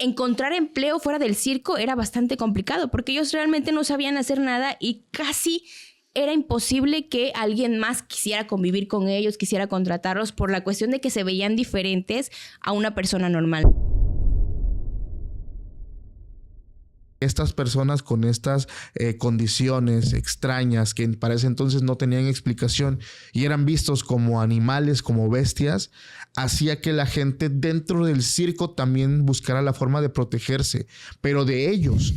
encontrar empleo fuera del circo era bastante complicado porque ellos realmente no sabían hacer nada y casi era imposible que alguien más quisiera convivir con ellos, quisiera contratarlos por la cuestión de que se veían diferentes a una persona normal. Estas personas con estas condiciones extrañas que para ese entonces no tenían explicación y eran vistos como animales, como bestias, hacía que la gente dentro del circo también buscara la forma de protegerse, pero de ellos.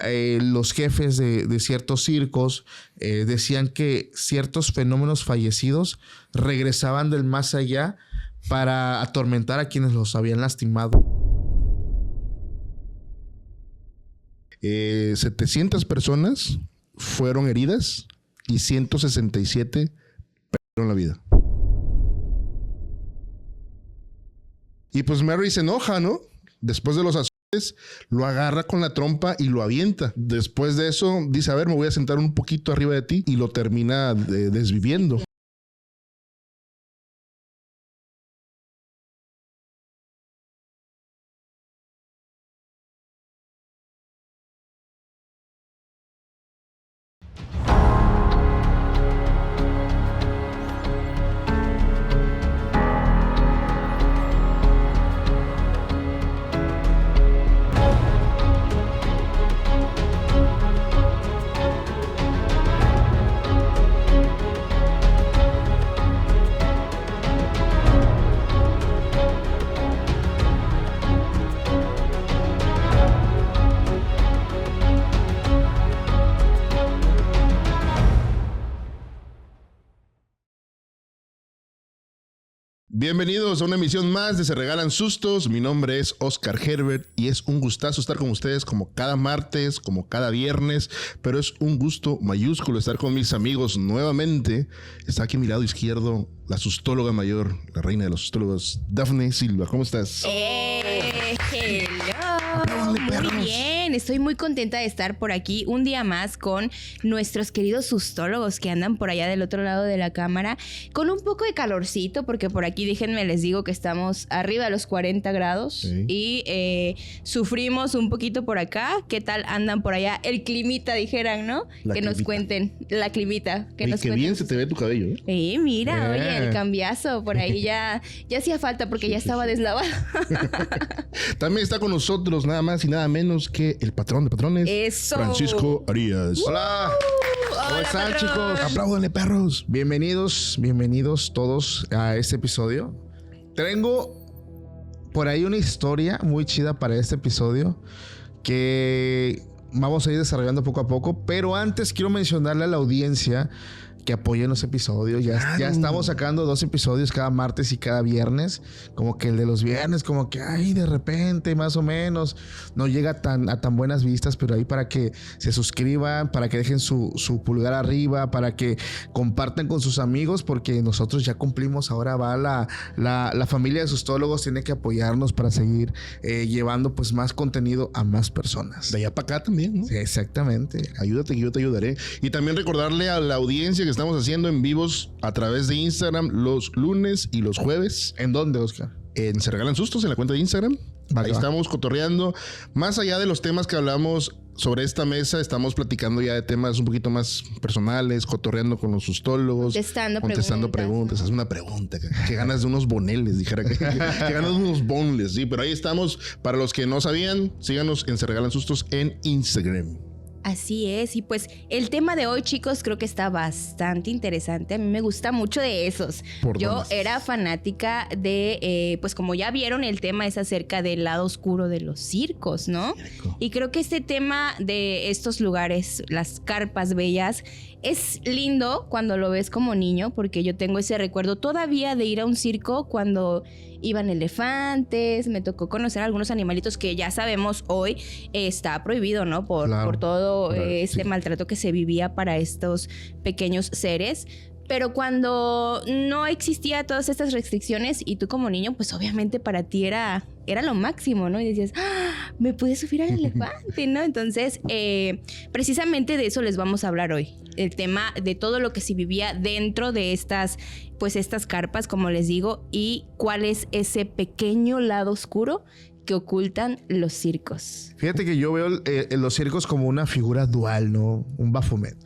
Los jefes de ciertos circos decían que ciertos fenómenos fallecidos regresaban del más allá para atormentar a quienes los habían lastimado. 700 personas fueron heridas y 167 perdieron la vida. Y pues Mary se enoja, ¿no? Después de los azotes, lo agarra con la trompa y lo avienta. Después de eso, dice, a ver, me voy a sentar un poquito arriba de ti, y lo termina desviviendo. Bienvenidos a una emisión más de Se Regalan Sustos. Mi nombre es Oscar Herbert y es un gustazo estar con ustedes como cada martes, como cada viernes, pero es un gusto mayúsculo estar con mis amigos nuevamente. Está aquí a mi lado izquierdo la sustóloga mayor, la reina de los sustólogos, Dafne Silva. ¿Cómo estás? Hello. Muy bien, estoy muy contenta de estar por aquí un día más con nuestros queridos sustólogos que andan por allá del otro lado de la cámara con un poco de calorcito, porque por aquí déjenme les digo que estamos arriba de los 40 grados sí. Y sufrimos un poquito por acá. ¿Qué tal andan por allá? El climita, dijeran, ¿no? La que climita. Nos cuenten, la climita. Que Oye, nos qué cuenten. bien se te ve tu cabello, ¿eh? Mira, oye, el cambiazo por ahí ya hacía falta porque ya estaba deslavado. También está con nosotros nada más y nada menos que el patrón de patrones, ¡Eso! Francisco Arias. Hola. ¿Cómo están, chicos? Apláudanle, perros. Bienvenidos todos a este episodio. Tengo por ahí una historia muy chida para este episodio que vamos a ir desarrollando poco a poco, pero antes quiero mencionarle a la audiencia que apoyen los episodios. Ya estamos sacando 2 episodios cada martes y cada viernes. Como que el de los viernes, como que ay, de repente, más o menos, no llega a tan buenas vistas, pero ahí para que se suscriban, para que dejen su pulgar arriba, para que compartan con sus amigos, porque nosotros ya cumplimos. Ahora va la familia de sustólogos, tiene que apoyarnos para seguir llevando pues más contenido a más personas. De allá para acá también, ¿no? Sí, exactamente. Ayúdate que yo te ayudaré. Y también recordarle a la audiencia que estamos haciendo en vivos a través de Instagram los lunes y los jueves. ¿En dónde, Oscar? En Se Regalan Sustos, en la cuenta de Instagram. Vale, ahí estamos cotorreando. Más allá de los temas que hablamos sobre esta mesa, estamos platicando ya de temas un poquito más personales, cotorreando con los sustólogos. Contestando preguntas. Haz una pregunta. Que ganas de unos boneles, dijera que ganas de unos bonles. Sí, pero ahí estamos. Para los que no sabían, síganos en Se Regalan Sustos en Instagram. Así es, y pues el tema de hoy, chicos, creo que está bastante interesante. A mí me gusta mucho de esos. Yo era fanática de, pues como ya vieron, el tema es acerca del lado oscuro de los circos, ¿no? Cierto. Y creo que este tema de estos lugares, las carpas bellas, es lindo cuando lo ves como niño, porque yo tengo ese recuerdo todavía de ir a un circo cuando iban elefantes. Me tocó conocer a algunos animalitos que ya sabemos hoy está prohibido, ¿no? Por todo este maltrato que se vivía para estos pequeños seres. Pero cuando no existía todas estas restricciones y tú como niño, pues obviamente para ti era era lo máximo, ¿no? Y decías, ¡ah! Me pude subir al elefante, ¿no? Entonces, precisamente de eso les vamos a hablar hoy. El tema de todo lo que se vivía dentro de estas carpas, como les digo, y cuál es ese pequeño lado oscuro que ocultan los circos. Fíjate que yo veo los circos como una figura dual, ¿no? Un Baphomet.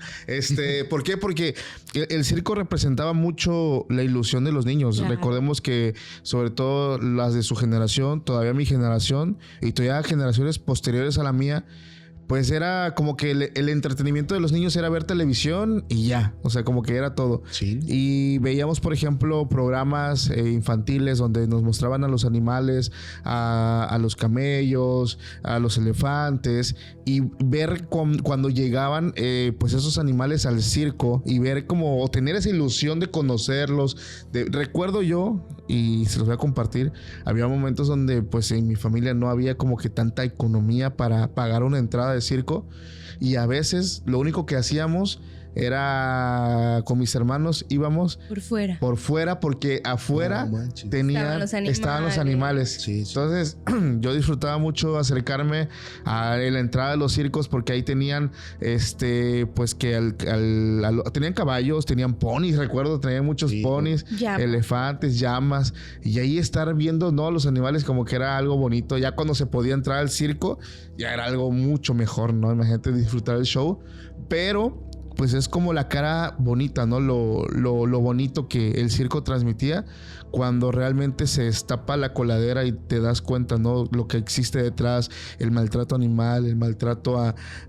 ¿Por qué? Porque el circo representaba mucho la ilusión de los niños. Claro. Recordemos que sobre todo las de su generación, todavía mi generación y todavía generaciones posteriores a la mía, pues era como que el entretenimiento de los niños era ver televisión y ya. O sea, como que era todo. Sí. Y veíamos, por ejemplo, programas infantiles donde nos mostraban a los animales, a los camellos, a los elefantes, y ver cuando llegaban pues esos animales al circo y ver como, o tener esa ilusión de conocerlos. Recuerdo yo, y se los voy a compartir, había momentos donde pues en mi familia no había como que tanta economía para pagar una entrada de circo, y a veces lo único que hacíamos era con mis hermanos íbamos por fuera porque afuera estaban los animales. Sí. Entonces yo disfrutaba mucho acercarme a la entrada de los circos porque ahí tenían pues que tenían caballos, tenían ponis, recuerdo, tenían muchos ponis, elefantes, llamas, y ahí estar viendo los animales como que era algo bonito. Ya cuando se podía entrar al circo ya era algo mucho mejor, ¿no? Imagínate disfrutar el show, pero pues es como la cara bonita, ¿no? Lo bonito que el circo transmitía cuando realmente se destapa la coladera y te das cuenta, ¿no? Lo que existe detrás, el maltrato animal, el maltrato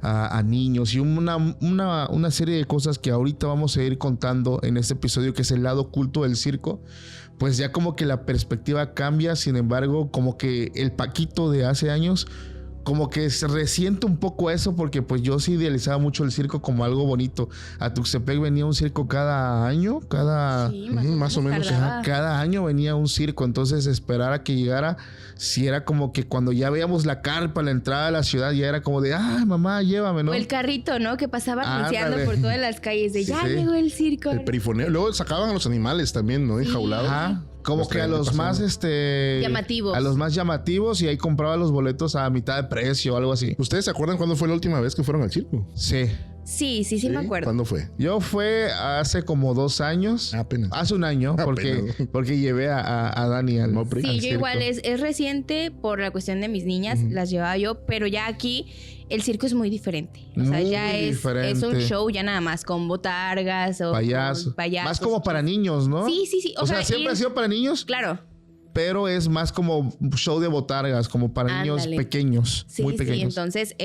a niños y una serie de cosas que ahorita vamos a ir contando en este episodio, que es el lado oculto del circo. Pues ya como que la perspectiva cambia, sin embargo, como que el Paquito de hace años como que se resiente un poco eso, porque pues yo sí idealizaba mucho el circo como algo bonito. A Tuxtepec venía un circo cada año, más o menos cada año venía un circo. Entonces esperar a que llegara, si era como que cuando ya veíamos la carpa, la entrada a la ciudad, ya era como de, mamá, llévame, ¿no? O el carrito, ¿no? Que pasaba anunciando por todas las calles de ya llegó el circo. El perifoneo. Luego sacaban a los animales también, ¿no? Enjaulados. Ajá. Como que a los más llamativos. A los más llamativos, y ahí compraba los boletos a mitad de precio o algo así. ¿Ustedes se acuerdan cuándo fue la última vez que fueron al circo? Sí. Sí, me acuerdo. ¿Cuándo fue? Yo fue hace como 2 años. Apenas. Hace un año, porque llevé a Dani al Mopri. Sí, al yo circo. igual es reciente por la cuestión de mis niñas, las llevaba yo, pero ya aquí el circo es muy diferente. O sea, ya es un show ya nada más con botargas o payasos. Payasos. Más como para niños, ¿no? Sí. O sea, siempre ha sido para niños. Claro. Pero es más como show de botargas, como para niños pequeños, muy pequeños. Sí, entonces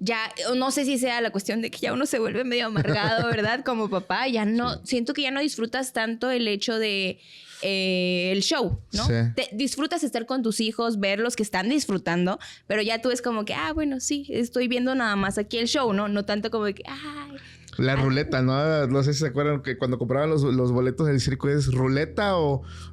ya no sé si sea la cuestión de que ya uno se vuelve medio amargado, ¿verdad? Como papá, ya no, siento que ya no disfrutas tanto el hecho de el show, ¿no? Sí. Disfrutas estar con tus hijos, ver los que están disfrutando, pero ya tú es como que, bueno, sí, estoy viendo nada más aquí el show, ¿no? No tanto como de que, la ruleta, ¿no? No sé si se acuerdan que cuando compraban los boletos del circo es ruleta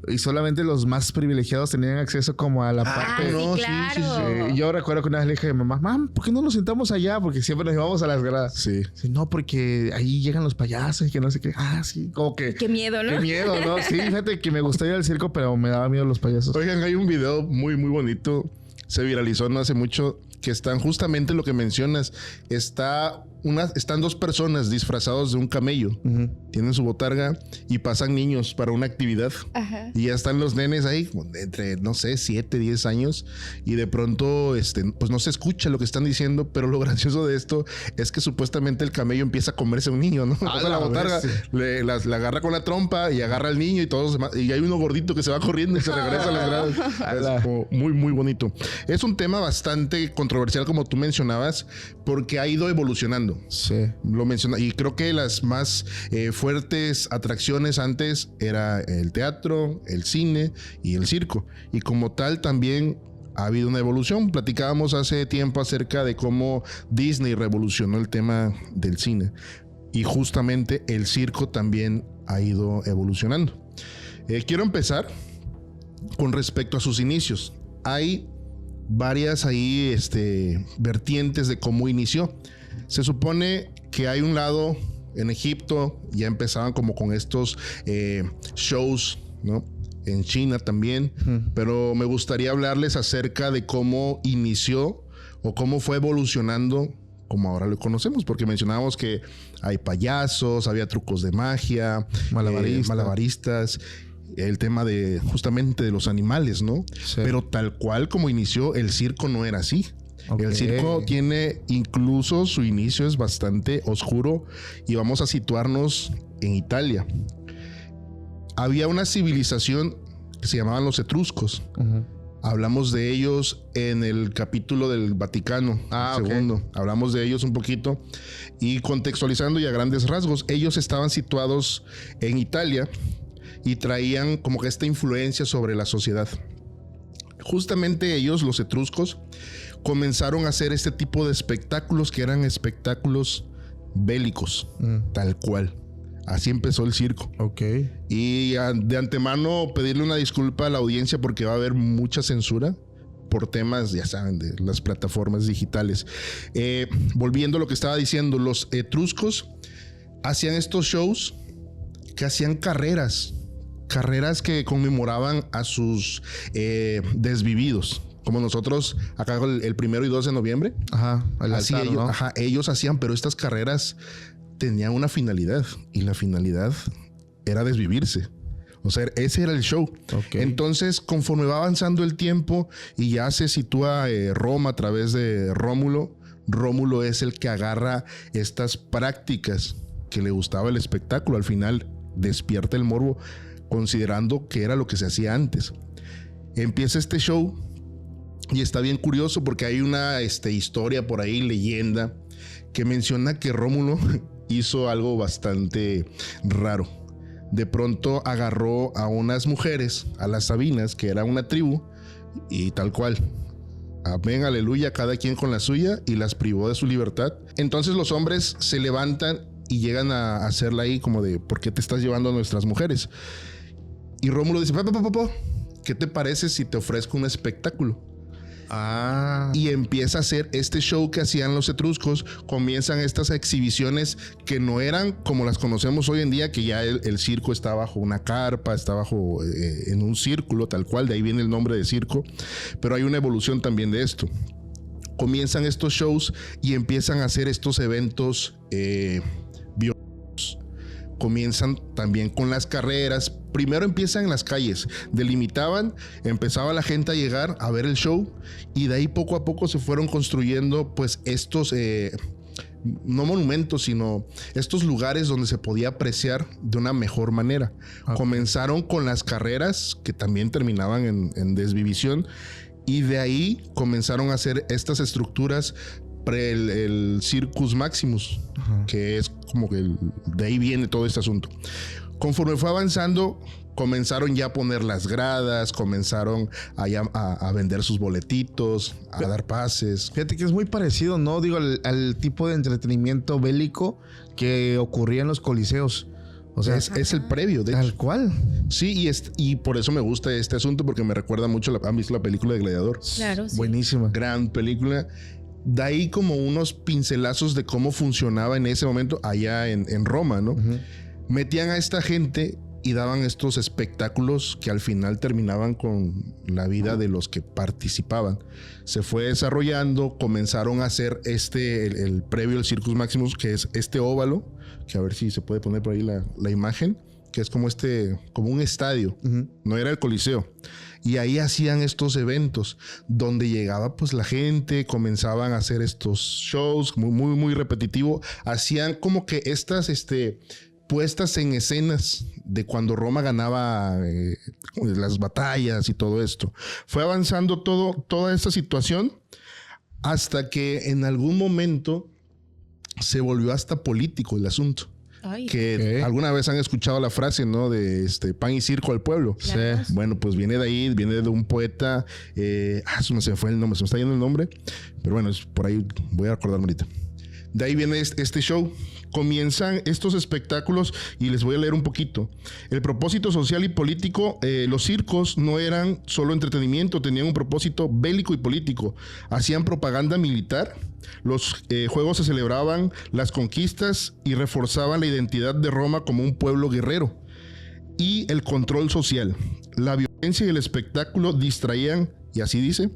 y solamente los más privilegiados tenían acceso como a la parte. Sí, claro. Yo recuerdo que una vez le dije a mi mamá, ¿por qué no nos sentamos allá? Porque siempre nos íbamos a las gradas. Sí. No, porque ahí llegan los payasos y que no sé qué. Sí, como que... Qué miedo, ¿no? Qué miedo, ¿no? Sí, fíjate que me gustaba ir al circo, pero me daba miedo los payasos. Oigan, hay un video muy, muy bonito. Se viralizó no hace mucho, que están justamente lo que mencionas. Están 2 personas disfrazados de un camello. Tienen su botarga y pasan niños para una actividad. Ajá. Y ya están los nenes ahí entre, no sé, 7, 10 años. Y de pronto, pues no se escucha lo que están diciendo, pero lo gracioso de esto es que supuestamente el camello empieza a comerse a un niño, ¿no? O sea, la botarga la agarra con la trompa y agarra al niño y todos. Y hay uno gordito que se va corriendo y se regresa a las gradas. Es como muy, muy bonito. Es un tema bastante controversial, como tú mencionabas, porque ha ido evolucionando. Sí. Lo menciona, y creo que las más fuertes atracciones antes era el teatro, el cine y el circo. Y como tal también ha habido una evolución. Platicábamos hace tiempo acerca de cómo Disney revolucionó el tema del cine. Y justamente el circo también ha ido evolucionando. Quiero empezar con respecto a sus inicios. Hay varias ahí vertientes de cómo inició. Se supone que hay un lado en Egipto, ya empezaban como con estos shows, ¿no? en China también, pero me gustaría hablarles acerca de cómo inició o cómo fue evolucionando como ahora lo conocemos, porque mencionábamos que hay payasos, había trucos de magia, malabaristas, el tema de justamente de los animales, ¿no? Sí. Pero tal cual como inició, el circo no era así. Okay. El circo tiene incluso su inicio es bastante oscuro y vamos a situarnos en Italia. Había una civilización que se llamaban los etruscos. Hablamos de ellos en el capítulo del Vaticano, segundo. Okay. Hablamos de ellos un poquito y contextualizando y a grandes rasgos, ellos estaban situados en Italia y traían como que esta influencia sobre la sociedad. Justamente ellos, los etruscos, comenzaron a hacer este tipo de espectáculos que eran espectáculos bélicos, tal cual. Así empezó el circo. Ok. Y de antemano pedirle una disculpa a la audiencia porque va a haber mucha censura por temas, ya saben, de las plataformas digitales. Volviendo a lo que estaba diciendo, los etruscos hacían estos shows que hacían carreras que conmemoraban a sus desvividos. Como nosotros acá el 1 y 2 de noviembre. Ajá. Así ellos, ¿no? Ellos hacían, pero estas carreras tenía una finalidad y la finalidad era desvivirse. O sea, ese era el show. Okay. Entonces, conforme va avanzando el tiempo y ya se sitúa Roma a través de Rómulo, Rómulo es el que agarra estas prácticas que le gustaba el espectáculo. Al final despierta el morbo considerando que era lo que se hacía antes. Empieza este show y está bien curioso porque hay una historia por ahí, leyenda, que menciona que Rómulo hizo algo bastante raro. De pronto agarró a unas mujeres, a las Sabinas, que era una tribu, y tal cual. Amén, aleluya, cada quien con la suya, y las privó de su libertad. Entonces los hombres se levantan y llegan a hacerla ahí como de, ¿por qué te estás llevando a nuestras mujeres? Y Rómulo dice, ¿qué te parece si te ofrezco un espectáculo? Y empieza a hacer este show que hacían los etruscos. Comienzan estas exhibiciones que no eran como las conocemos hoy en día, que ya el circo está bajo una carpa, está bajo en un círculo tal cual, de ahí viene el nombre de circo, pero hay una evolución también de esto. Comienzan estos shows y empiezan a hacer estos eventos violentos. Comienzan también con las carreras. Primero empiezan en las calles, delimitaban, empezaba la gente a llegar a ver el show y de ahí poco a poco se fueron construyendo pues estos, no monumentos, sino estos lugares donde se podía apreciar de una mejor manera. Okay. Comenzaron con las carreras que también terminaban en desvivisión y de ahí comenzaron a hacer estas estructuras el Circus Maximus, que es como que de ahí viene todo este asunto. Conforme fue avanzando, comenzaron ya a poner las gradas, comenzaron a vender sus boletitos, a dar pases. Fíjate que es muy parecido, ¿no? Digo, al tipo de entretenimiento bélico que ocurría en los coliseos. O sea, es el previo, de tal hecho. Cual. Sí, y por eso me gusta este asunto, porque me recuerda mucho, ¿han visto la película de Gladiador? Claro, sí. Buenísima. Gran película. De ahí como unos pincelazos de cómo funcionaba en ese momento allá en Roma, ¿no? Metían a esta gente y daban estos espectáculos que al final terminaban con la vida de los que participaban. Se fue desarrollando, comenzaron a hacer el previo, el Circus Maximus, que es este óvalo, que a ver si se puede poner por ahí la imagen, que es como como un estadio, no era el Coliseo. Y ahí hacían estos eventos donde llegaba pues la gente, comenzaban a hacer estos shows muy, muy, muy repetitivo. Hacían como que estas puestas en escenas de cuando Roma ganaba las batallas y todo esto. Fue avanzando toda esta situación hasta que en algún momento se volvió hasta político el asunto. Ay, que alguna vez han escuchado la frase, ¿no? De pan y circo al pueblo. Claro. Sí. Bueno, pues viene de ahí, viene de un poeta. Se me fue el nombre, se me está yendo el nombre. Pero bueno, por ahí voy a acordarme ahorita. De ahí viene este show. Comienzan estos espectáculos y les voy a leer un poquito. El propósito social y político, los circos no eran solo entretenimiento, tenían un propósito bélico y político. Hacían propaganda militar, los juegos se celebraban las conquistas y reforzaban la identidad de Roma como un pueblo guerrero. y el control social. La violencia y el espectáculo distraían, y así dice,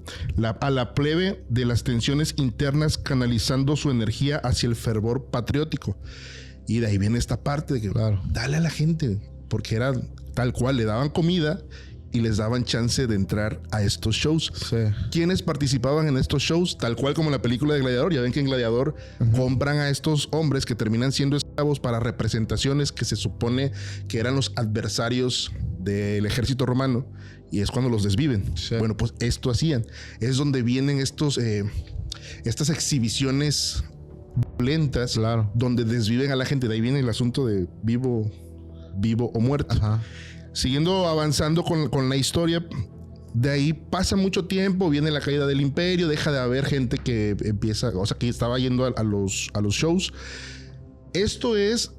a la plebe de las tensiones internas, canalizando su energía hacia el fervor patriótico. Y de ahí viene esta parte de que, claro, dale a la gente, porque era tal cual, le daban comida y les daban chance de entrar a estos shows. Sí. ¿Quiénes participaban en estos shows? Tal cual como en la película de Gladiador. Ya ven que en Gladiador compran a estos hombres que terminan siendo esclavos para representaciones que se supone que eran los adversarios del ejército romano, y es cuando los desviven. Sí. Bueno, pues esto hacían. Es donde vienen estas exhibiciones violentas, claro, donde desviven a la gente. De ahí viene el asunto de vivo o muerto. Ajá. Siguiendo avanzando con la historia, de ahí pasa mucho tiempo, viene la caída del imperio, deja de haber gente que empieza, o sea, que estaba yendo a los shows. Esto es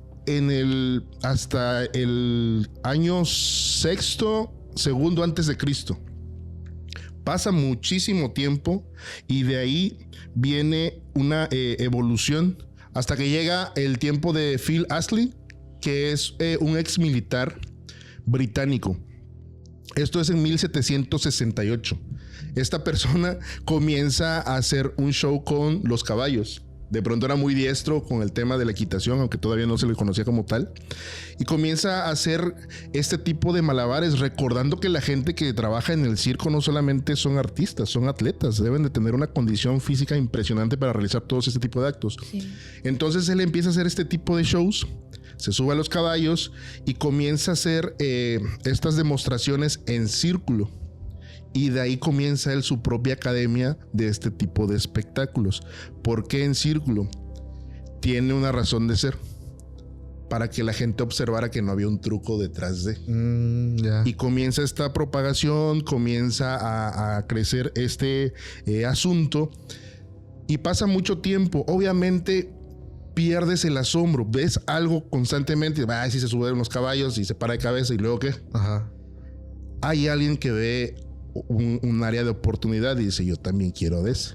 hasta el año segundo antes de Cristo. Pasa muchísimo tiempo y de ahí viene una evolución hasta que llega el tiempo de Phil Astley, que es un ex militar británico. Esto es en 1768. Esta persona comienza a hacer un show con los caballos. De pronto era muy diestro con el tema de la equitación, aunque todavía no se le conocía como tal. Y comienza a hacer este tipo de malabares, recordando que la gente que trabaja en el circo no solamente son artistas, son atletas. Deben de tener una condición física impresionante para realizar todos este tipo de actos. Sí. Entonces él empieza a hacer este tipo de shows, se sube a los caballos y comienza a hacer estas demostraciones en círculo. Y de ahí comienza él su propia academia de este tipo de espectáculos. ¿Por qué en círculo? Tiene una razón de ser. Para que la gente observara que no había un truco detrás de. Yeah. Y comienza esta propagación, comienza a crecer este asunto. Y pasa mucho tiempo. Obviamente pierdes el asombro. Ves algo constantemente. Si se suben los caballos y se para de cabeza y luego ¿qué? Ajá. Hay alguien que ve un área de oportunidad y dice, yo también quiero de ese.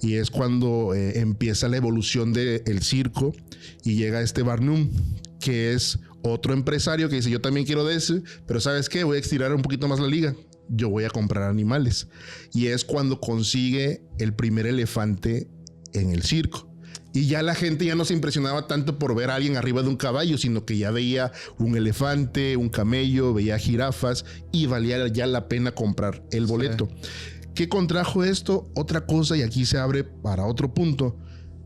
Y es cuando empieza la evolución del circo y llega este Barnum, que es otro empresario que dice, yo también quiero de ese, pero ¿sabes qué? Voy a estirar un poquito más la liga. Yo voy a comprar animales. Y es cuando consigue el primer elefante en el circo. Y ya la gente ya no se impresionaba tanto por ver a alguien arriba de un caballo, sino que ya veía un elefante, un camello, veía jirafas y valía ya la pena comprar el boleto. Sí. ¿Qué contrajo esto? Otra cosa, y aquí se abre para otro punto,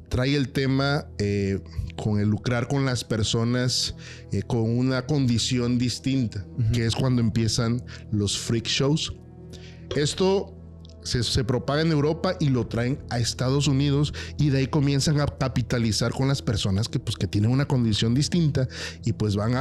trae el tema con el lucrar con las personas con una condición distinta, que es cuando empiezan los freak shows. Esto se propaga en Europa y lo traen a Estados Unidos, y de ahí comienzan a capitalizar con las personas que tienen una condición distinta, y pues van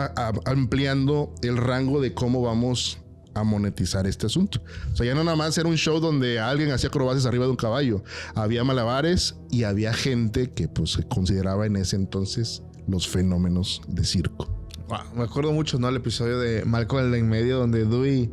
ampliando el rango de cómo vamos a monetizar este asunto. O sea, ya no nada más era un show donde alguien hacía acrobacias arriba de un caballo, había malabares y había gente que pues se consideraba en ese entonces los fenómenos de circo. Wow, me acuerdo mucho, ¿no? El episodio de Malcolm en medio, donde Dewey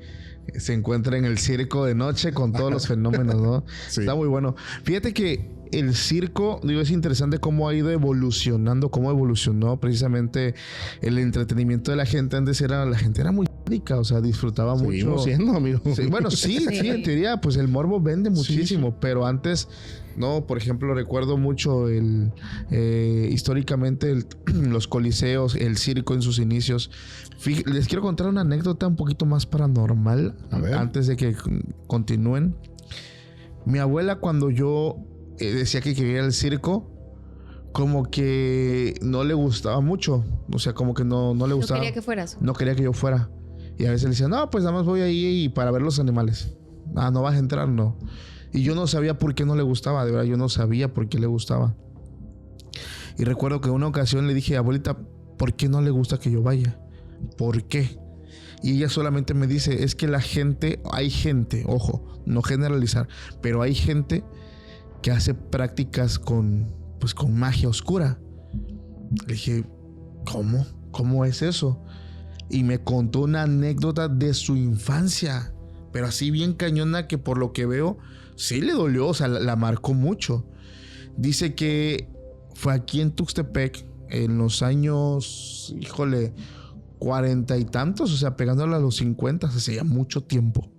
se encuentra en el circo de noche con todos los fenómenos, ¿no? Sí. Está muy bueno. Fíjate que el circo, digo, es interesante cómo ha ido evolucionando, cómo evolucionó precisamente el entretenimiento de la gente. Antes la gente era muy rica, o sea, disfrutaba mucho. Siendo, amigo. Sí, bueno, sí, en teoría, pues el morbo vende muchísimo, sí. Pero antes, no, por ejemplo, recuerdo mucho históricamente los coliseos, el circo en sus inicios. Les quiero contar una anécdota un poquito más paranormal antes de que continúen. Mi abuela, cuando yo decía que quería ir al circo, como que no le gustaba mucho. O sea, como que no le gustaba. No quería que fueras. No quería que yo fuera. Y a veces le decía, no, pues nada más voy ahí para ver los animales. No vas a entrar, no. Y yo no sabía por qué no le gustaba. De verdad, yo no sabía por qué le gustaba. Y recuerdo que en una ocasión le dije, abuelita, ¿por qué no le gusta que yo vaya? ¿Por qué? Y ella solamente me dice, es que hay gente, ojo, no generalizar, pero hay gente que hace prácticas con magia oscura. Le dije, ¿cómo? ¿Cómo es eso? Y me contó una anécdota de su infancia, pero así bien cañona, que por lo que veo sí le dolió, o sea, la marcó mucho. Dice que fue aquí en Tuxtepec en los años, 40 y tantos, o sea, pegándole a los 50, hace ya mucho tiempo.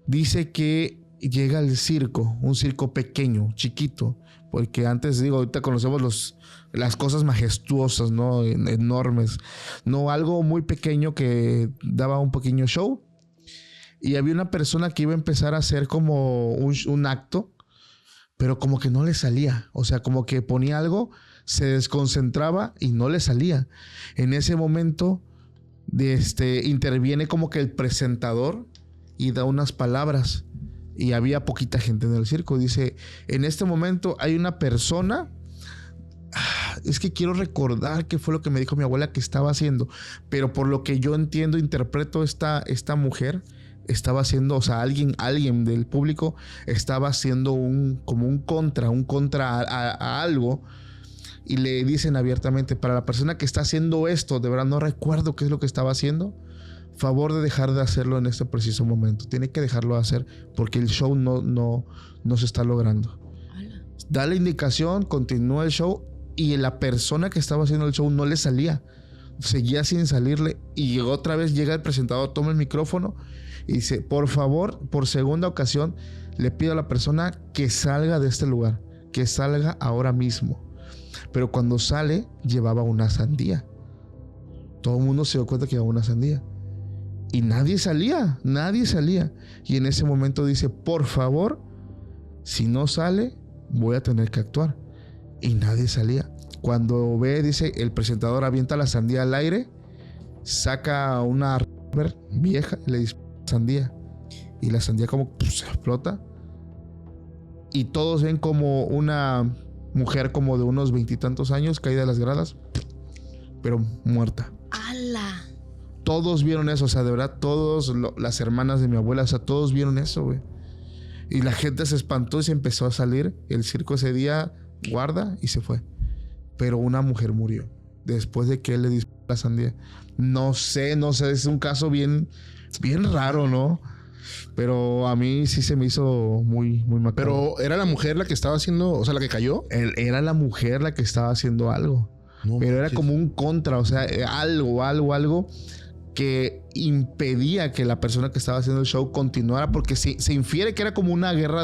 Dice que llega al circo, un circo pequeño, chiquito, porque antes, ahorita conocemos las cosas majestuosas, ¿no? Enormes. No, algo muy pequeño que daba un pequeño show. Y había una persona que iba a empezar a hacer como un acto, pero como que no le salía. O sea, como que ponía algo, se desconcentraba y no le salía. En ese momento interviene como que el presentador y da unas palabras. Y había poquita gente en el circo. Dice, en este momento hay una persona... Es que quiero recordar qué fue lo que me dijo mi abuela que estaba haciendo. Pero por lo que yo entiendo, interpreto, esta mujer estaba haciendo, o sea, alguien del público estaba haciendo como un contra a algo. Y le dicen abiertamente, para la persona que está haciendo esto, de verdad no recuerdo qué es lo que estaba haciendo, favor de dejar de hacerlo en este preciso momento. Tiene que dejarlo de hacer porque el show no se está logrando. Da la indicación, continúa el show y la persona que estaba haciendo el show no le salía. Seguía sin salirle y otra vez llega el presentador, toma el micrófono y dice, por favor, por segunda ocasión, le pido a la persona que salga de este lugar, que salga ahora mismo. Pero cuando sale, llevaba una sandía. Todo el mundo se dio cuenta que llevaba una sandía. Y nadie salía. Y en ese momento dice, por favor, si no sale, voy a tener que actuar. Y nadie salía. Cuando ve, dice, el presentador avienta la sandía al aire, saca una vieja y le dice, sandía. Y la sandía como se explota. Y todos ven como una mujer como de unos 20 y tantos años caída de las gradas, pero muerta. ¡Hala! Todos vieron eso, o sea, de verdad, las hermanas de mi abuela, o sea, todos vieron eso, güey. Y la gente se espantó y se empezó a salir. El circo ese día guarda y se fue. Pero una mujer murió después de que él le disparó la sandía. No sé, es un caso bien raro, ¿no? Pero a mí sí se me hizo muy macabro. Pero ¿era la mujer la que estaba haciendo, o sea, la que cayó? Era la mujer la que estaba haciendo algo. No, pero era como un contra, o sea, algo que impedía que la persona que estaba haciendo el show continuara, porque se infiere que era como una guerra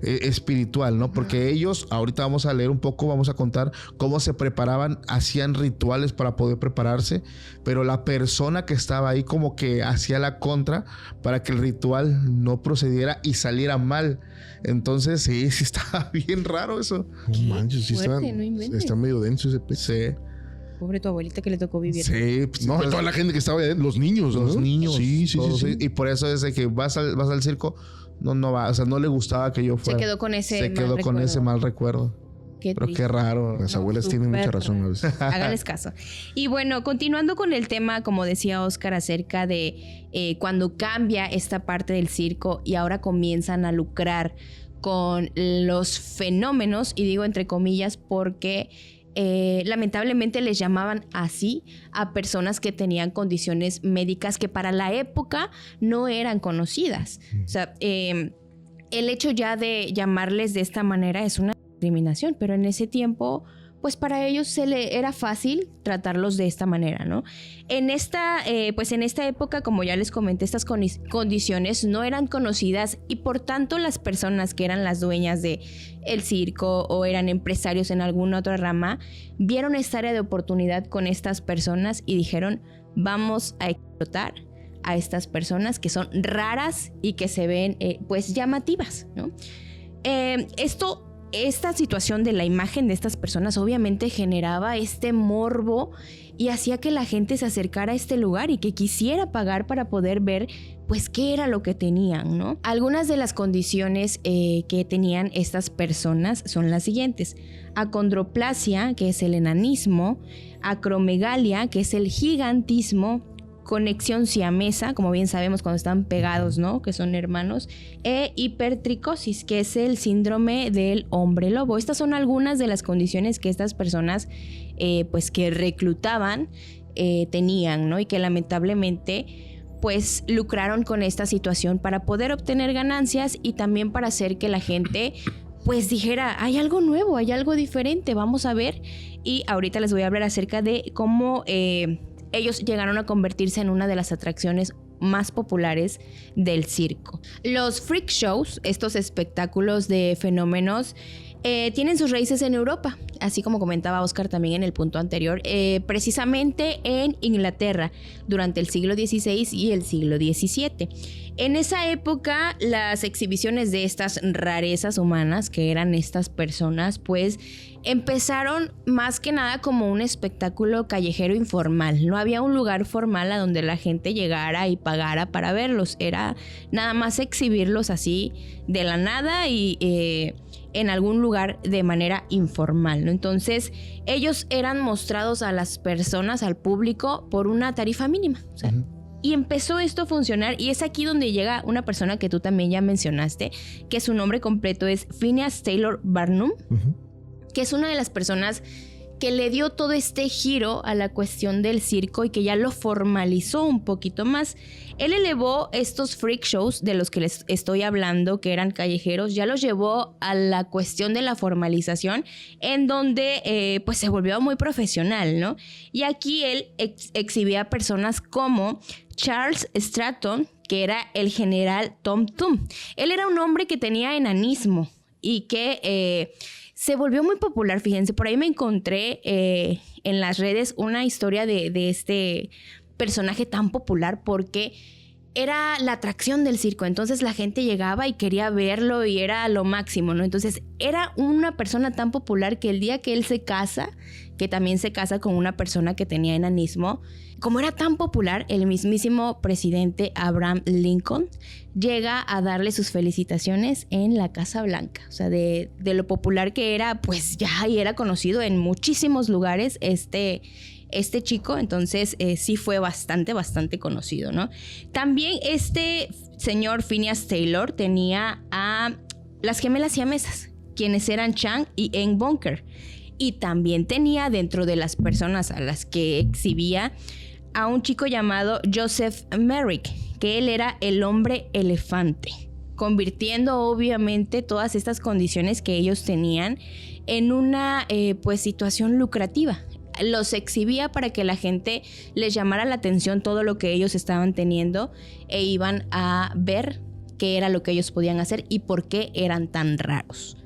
espiritual, ¿no? Porque ellos, ahorita vamos a leer un poco, vamos a contar cómo se preparaban, hacían rituales para poder prepararse, pero la persona que estaba ahí como que hacía la contra para que el ritual no procediera y saliera mal. Entonces, sí estaba bien raro eso. No manches, sí está medio denso ese pez. Sí. Pobre tu abuelita que le tocó vivir. Sí, pues, no, toda la gente que estaba ahí, los niños, ¿no? Los niños. Sí. Y por eso desde que vas al circo, no va, o sea, no le gustaba que yo fuera. Se quedó con ese mal recuerdo. Pero qué raro. Las abuelas tienen mucha razón a veces. Háganles caso. Y bueno, continuando con el tema, como decía Oscar, acerca de cuando cambia esta parte del circo y ahora comienzan a lucrar con los fenómenos, y digo entre comillas porque lamentablemente les llamaban así a personas que tenían condiciones médicas que para la época no eran conocidas. O sea, el hecho ya de llamarles de esta manera es una discriminación, pero en ese tiempo, pues para ellos era fácil tratarlos de esta manera, ¿no? En esta época, como ya les comenté, estas condiciones no eran conocidas y por tanto las personas que eran las dueñas de el circo o eran empresarios en alguna otra rama, vieron esta área de oportunidad con estas personas y dijeron, vamos a explotar a estas personas que son raras y que se ven pues llamativas, ¿no? Esta situación de la imagen de estas personas obviamente generaba este morbo y hacía que la gente se acercara a este lugar y que quisiera pagar para poder ver pues qué era lo que tenían, ¿no? Algunas de las condiciones que tenían estas personas son las siguientes: acondroplasia, que es el enanismo; acromegalia, que es el gigantismo; conexión siamesa, como bien sabemos cuando están pegados, ¿no? Que son hermanos; e hipertricosis, que es el síndrome del hombre lobo. Estas son algunas de las condiciones que estas personas, pues que reclutaban, tenían, ¿no? Y que lamentablemente, pues lucraron con esta situación para poder obtener ganancias y también para hacer que la gente pues dijera, hay algo nuevo, hay algo diferente, vamos a ver. Y ahorita les voy a hablar acerca de cómo ellos llegaron a convertirse en una de las atracciones más populares del circo. Los freak shows, estos espectáculos de fenómenos, tienen sus raíces en Europa, así como comentaba Oscar también en el punto anterior, precisamente en Inglaterra durante el siglo XVI y el siglo XVII. En esa época, las exhibiciones de estas rarezas humanas, que eran estas personas, pues empezaron más que nada como un espectáculo callejero informal. No había un lugar formal a donde la gente llegara y pagara para verlos. Era nada más exhibirlos así de la nada y en algún lugar de manera informal, ¿no? Entonces, ellos eran mostrados a las personas, al público, por una tarifa mínima. O sea, y empezó esto a funcionar, y es aquí donde llega una persona que tú también ya mencionaste, que su nombre completo es Phineas Taylor Barnum, que es una de las personas que le dio todo este giro a la cuestión del circo y que ya lo formalizó un poquito más. Él elevó estos freak shows de los que les estoy hablando, que eran callejeros, ya los llevó a la cuestión de la formalización, en donde pues se volvió muy profesional, ¿no? Y aquí él exhibía a personas como Charles Stratton, que era el general Tom Thumb. Él era un hombre que tenía enanismo y que se volvió muy popular. Fíjense, por ahí me encontré en las redes una historia de este personaje tan popular, porque era la atracción del circo. Entonces la gente llegaba y quería verlo y era lo máximo, ¿no? Entonces era una persona tan popular que el día que él se casa, que también se casa con una persona que tenía enanismo, como era tan popular, el mismísimo presidente Abraham Lincoln llega a darle sus felicitaciones en la Casa Blanca. O sea, de lo popular que era, pues ya y era conocido en muchísimos lugares este chico. Entonces sí fue bastante conocido, ¿no? También este señor Phineas Taylor tenía a las gemelas siamesas, quienes eran Chang y Eng Bunker. Y también tenía dentro de las personas a las que exhibía a un chico llamado Joseph Merrick, que él era el hombre elefante, convirtiendo obviamente todas estas condiciones que ellos tenían en una pues situación lucrativa. Los exhibía para que la gente les llamara la atención todo lo que ellos estaban teniendo e iban a ver qué era lo que ellos podían hacer y por qué eran tan raros.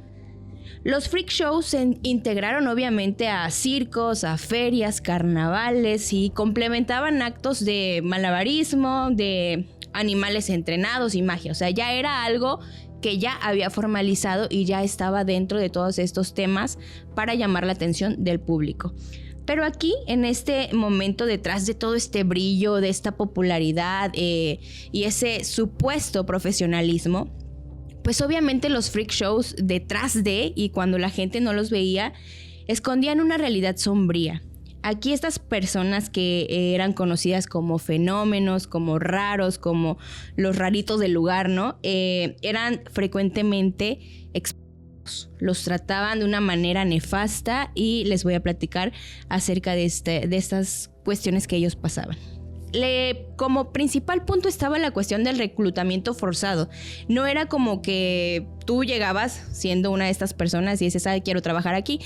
Los freak shows se integraron obviamente a circos, a ferias, carnavales y complementaban actos de malabarismo, de animales entrenados y magia. O sea, ya era algo que ya había formalizado y ya estaba dentro de todos estos temas para llamar la atención del público. Pero aquí, en este momento, detrás de todo este brillo, de esta popularidad y ese supuesto profesionalismo, pues obviamente los freak shows detrás de, y cuando la gente no los veía, escondían una realidad sombría. Aquí estas personas que eran conocidas como fenómenos, como raros, como los raritos del lugar, ¿no? Eran frecuentemente expuestos. Los trataban de una manera nefasta y les voy a platicar acerca de estas cuestiones que ellos pasaban. Como principal punto estaba la cuestión del reclutamiento forzado. No era como que tú llegabas siendo una de estas personas y dices, quiero trabajar aquí.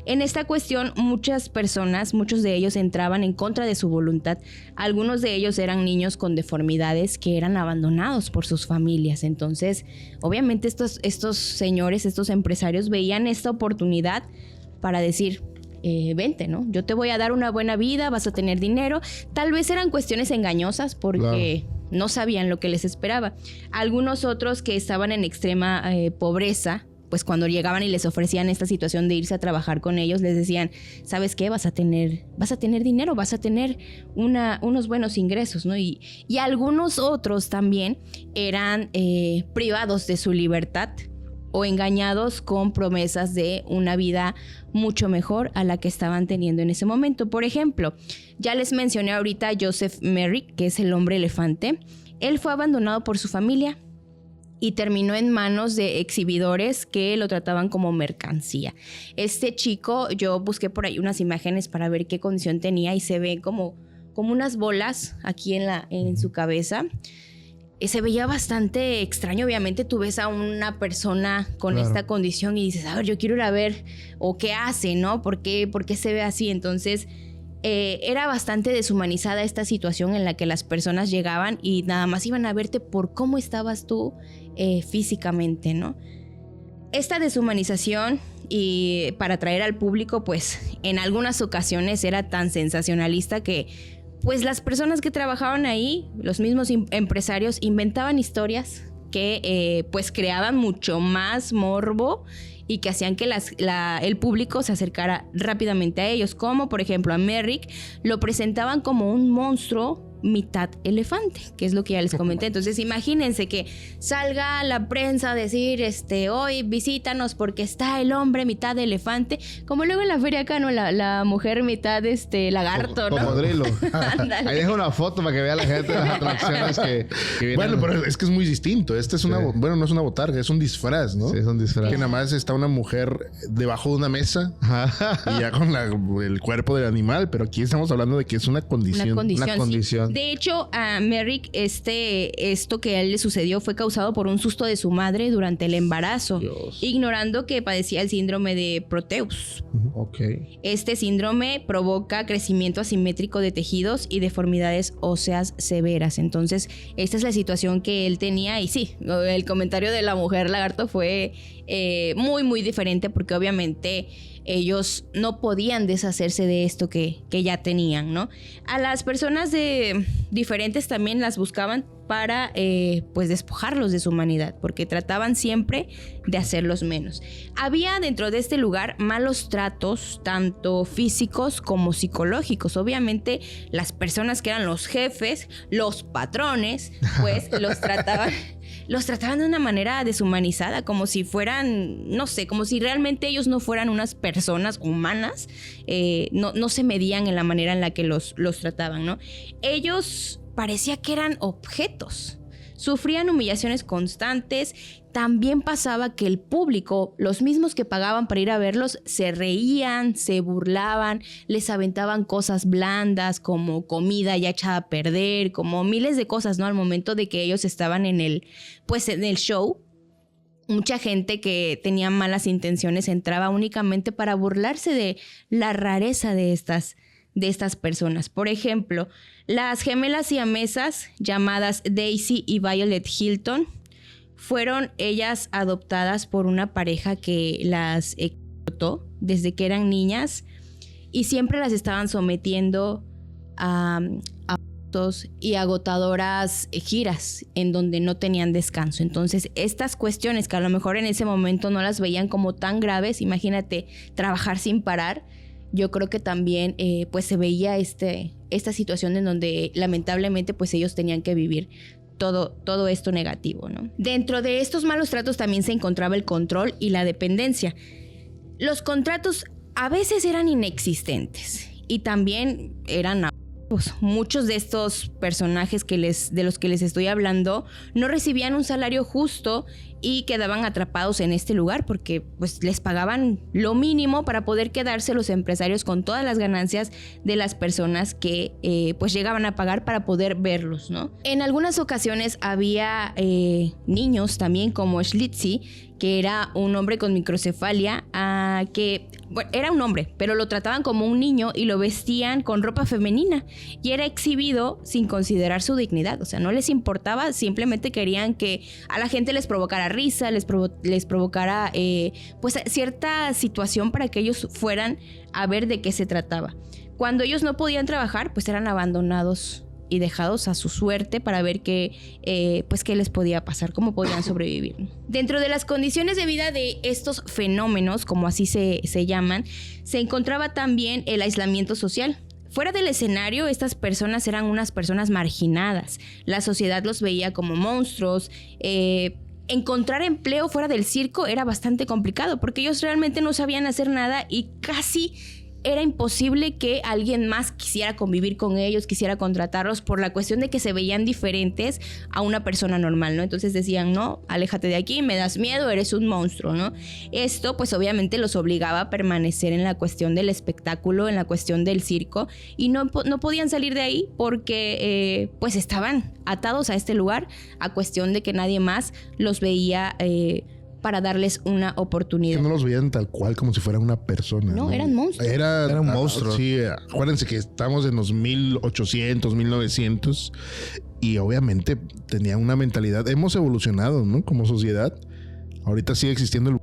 En esta cuestión, muchas personas, muchos de ellos entraban en contra de su voluntad. Algunos de ellos eran niños con deformidades que eran abandonados por sus familias. Entonces, obviamente estos señores, estos empresarios veían esta oportunidad para decir, vente, ¿no? Yo te voy a dar una buena vida, vas a tener dinero. Tal vez eran cuestiones engañosas porque no sabían lo que les esperaba. Algunos otros que estaban en extrema pobreza, pues cuando llegaban y les ofrecían esta situación de irse a trabajar con ellos, les decían, ¿sabes qué? Vas a tener dinero, vas a tener unos buenos ingresos, ¿no? Y algunos otros también eran privados de su libertad o engañados con promesas de una vida mucho mejor a la que estaban teniendo en ese momento. Por ejemplo, ya les mencioné ahorita a Joseph Merrick, que es el hombre elefante. Él fue abandonado por su familia y terminó en manos de exhibidores que lo trataban como mercancía. Este chico, yo busqué por ahí unas imágenes para ver qué condición tenía y se ve como unas bolas aquí en su cabeza. Se veía bastante extraño. Obviamente tú ves a una persona con esta condición y dices, a ver, yo quiero ir a ver o qué hace, ¿no? ¿Por qué se ve así? Entonces era bastante deshumanizada esta situación en la que las personas llegaban y nada más iban a verte por cómo estabas tú físicamente, ¿no? Esta deshumanización y para atraer al público, pues en algunas ocasiones era tan sensacionalista que pues las personas que trabajaban ahí, los mismos empresarios, inventaban historias que pues creaban mucho más morbo y que hacían que el público se acercara rápidamente a ellos, como por ejemplo a Merrick lo presentaban como un monstruo mitad elefante, que es lo que ya les comenté. Entonces imagínense que salga la prensa a decir hoy visítanos porque está el hombre mitad elefante, como luego en la feria acá, ¿no? La mujer mitad lagarto, ¿no? Cocodrilo. Ahí dejo una foto para que vea la gente las atracciones que vienen. Bueno, pero es que es muy distinto. Es una bueno, no es una botarga, es un disfraz, ¿no? Sí, es un disfraz. Que nada más está una mujer debajo de una mesa y ya con el cuerpo del animal, pero aquí estamos hablando de que es una condición. Una condición. Sí. De hecho, a Merrick, esto que a él le sucedió fue causado por un susto de su madre durante el embarazo, Dios. Ignorando que padecía el síndrome de Proteus. Okay. Este síndrome provoca crecimiento asimétrico de tejidos y deformidades óseas severas. Entonces, esta es la situación que él tenía. Y sí, el comentario de la mujer lagarto fue muy, muy diferente porque obviamente ellos no podían deshacerse de esto que ya tenían, ¿no? A las personas diferentes también las buscaban para pues despojarlos de su humanidad, porque trataban siempre de hacerlos menos. Había dentro de este lugar malos tratos, tanto físicos como psicológicos. Obviamente las personas que eran los jefes, los patrones, pues los trataban de una manera deshumanizada, como si fueran, no sé, como si realmente ellos no fueran unas personas humanas. No se medían en la manera en la que los trataban, ¿no? Ellos parecía que eran objetos. Sufrían humillaciones constantes. También pasaba que el público, los mismos que pagaban para ir a verlos, se reían, se burlaban, les aventaban cosas blandas como comida ya echada a perder, como miles de cosas, ¿no? Al momento de que ellos estaban en el show, mucha gente que tenía malas intenciones entraba únicamente para burlarse de la rareza de estas personas. Por ejemplo, las gemelas siamesas llamadas Daisy y Violet Hilton fueron ellas adoptadas por una pareja que las explotó desde que eran niñas y siempre las estaban sometiendo a y agotadoras giras en donde no tenían descanso. Entonces, estas cuestiones que a lo mejor en ese momento no las veían como tan graves, imagínate trabajar sin parar. Yo creo que también pues se veía esta situación en donde lamentablemente pues ellos tenían que vivir todo esto negativo, ¿no? Dentro de estos malos tratos también se encontraba el control y la dependencia. Los contratos a veces eran inexistentes y también eran muchos de estos personajes de los que les estoy hablando no recibían un salario justo y quedaban atrapados en este lugar porque pues les pagaban lo mínimo para poder quedarse los empresarios con todas las ganancias de las personas que pues llegaban a pagar para poder verlos, ¿no? En algunas ocasiones había niños también como Schlitzie, que era un hombre con microcefalia, que bueno, era un hombre, pero lo trataban como un niño y lo vestían con ropa femenina y era exhibido sin considerar su dignidad. O sea, no les importaba, simplemente querían que a la gente les provocara risa, les provocara pues cierta situación para que ellos fueran a ver de qué se trataba. Cuando ellos no podían trabajar, pues eran abandonados y dejados a su suerte para ver qué les podía pasar, cómo podían sobrevivir. Dentro de las condiciones de vida de estos fenómenos, como así se llaman, se encontraba también el aislamiento social. Fuera del escenario, estas personas eran unas personas marginadas. La sociedad los veía como monstruos. Encontrar empleo fuera del circo era bastante complicado porque ellos realmente no sabían hacer nada y casi era imposible que alguien más quisiera convivir con ellos, quisiera contratarlos por la cuestión de que se veían diferentes a una persona normal, ¿no? Entonces decían, no, aléjate de aquí, me das miedo, eres un monstruo, ¿no? Esto pues obviamente los obligaba a permanecer en la cuestión del espectáculo, en la cuestión del circo y no podían salir de ahí porque pues estaban atados a este lugar a cuestión de que nadie más los veía para darles una oportunidad. Que no los veían tal cual como si fueran una persona. No, eran monstruos. Eran monstruos. Sí, acuérdense que estamos en los 1800, 1900 y obviamente tenían una mentalidad. Hemos evolucionado, ¿no? Como sociedad. Ahorita sigue existiendo el...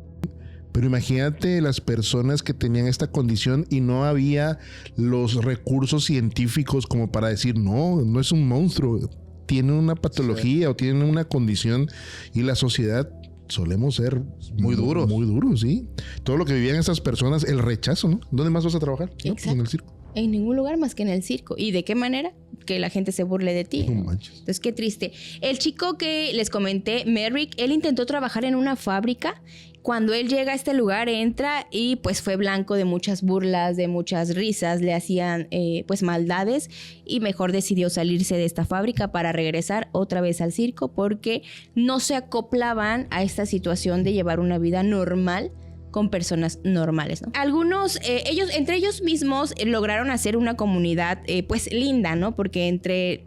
Pero imagínate las personas que tenían esta condición y no había los recursos científicos como para decir, no es un monstruo, tiene una patología o tiene una condición, y la sociedad solemos ser muy duros. Muy duros, sí. Todo lo que vivían esas personas, el rechazo, ¿no? ¿Dónde más vas a trabajar? Exacto. ¿No? En el circo. En ningún lugar más que en el circo. ¿Y de qué manera? Que la gente se burle de ti. No manches. Entonces, qué triste. El chico que les comenté, Merrick, él intentó trabajar en una fábrica. Cuando él llega a este lugar, entra y pues fue blanco de muchas burlas, de muchas risas, le hacían pues maldades, y mejor decidió salirse de esta fábrica para regresar otra vez al circo, porque no se acoplaban a esta situación de llevar una vida normal con personas normales, ¿no? Algunos, entre ellos mismos lograron hacer una comunidad pues linda, ¿no? Porque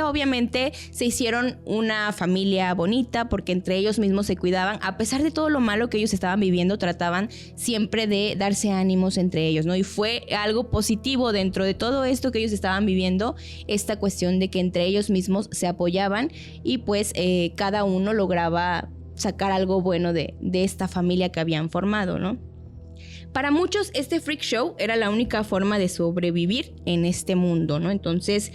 obviamente se hicieron una familia bonita, porque entre ellos mismos se cuidaban. A pesar de todo lo malo que ellos estaban viviendo, trataban siempre de darse ánimos entre ellos, ¿no? Y fue algo positivo dentro de todo esto que ellos estaban viviendo, esta cuestión de que entre ellos mismos se apoyaban y pues cada uno lograba sacar algo bueno de esta familia que habían formado, ¿no? Para muchos este freak show era la única forma de sobrevivir en este mundo, ¿no? Entonces,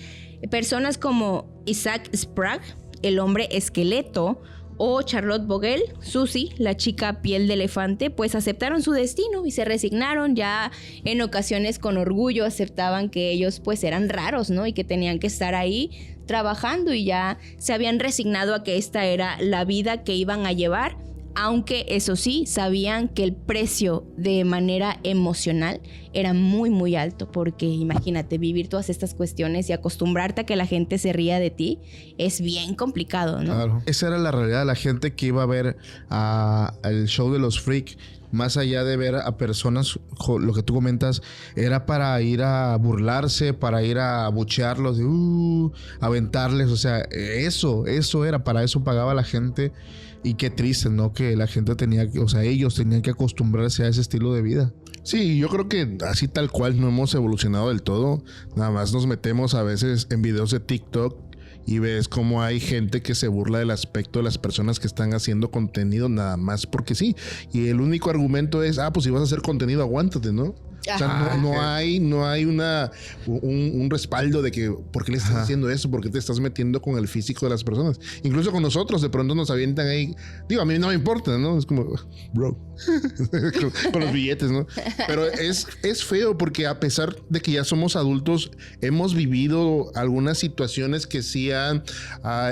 personas como Isaac Sprague, el hombre esqueleto, o Charlotte Vogel, Susie, la chica piel de elefante, pues aceptaron su destino y se resignaron. Ya en ocasiones con orgullo aceptaban que ellos pues eran raros, ¿no? Y que tenían que estar ahí trabajando, y ya se habían resignado a que esta era la vida que iban a llevar. Aunque eso sí, sabían que el precio de manera emocional era muy muy alto, porque imagínate, vivir todas estas cuestiones y acostumbrarte a que la gente se ría de ti es bien complicado, ¿no? Claro. Esa era la realidad de la gente que iba a ver el show de los freak. Más allá de ver a personas, lo que tú comentas, era para ir a burlarse, para ir a abuchearlos, aventarles. O sea, eso era, para eso pagaba la gente. Y qué triste, ¿no? Que la gente ellos tenían que acostumbrarse a ese estilo de vida. Sí, yo creo que así tal cual no hemos evolucionado del todo. Nada más nos metemos a veces en videos de TikTok y ves cómo hay gente que se burla del aspecto de las personas que están haciendo contenido nada más porque sí. Y el único argumento es, pues si vas a hacer contenido, aguántate, ¿no? O sea, no hay un respaldo de que ¿por qué le estás haciendo eso? ¿Por qué te estás metiendo con el físico de las personas? Incluso con nosotros de pronto nos avientan ahí. Digo, a mí no me importa, ¿no? Es como, bro, con los billetes, ¿no? Pero es feo, porque a pesar de que ya somos adultos, hemos vivido algunas situaciones que sí han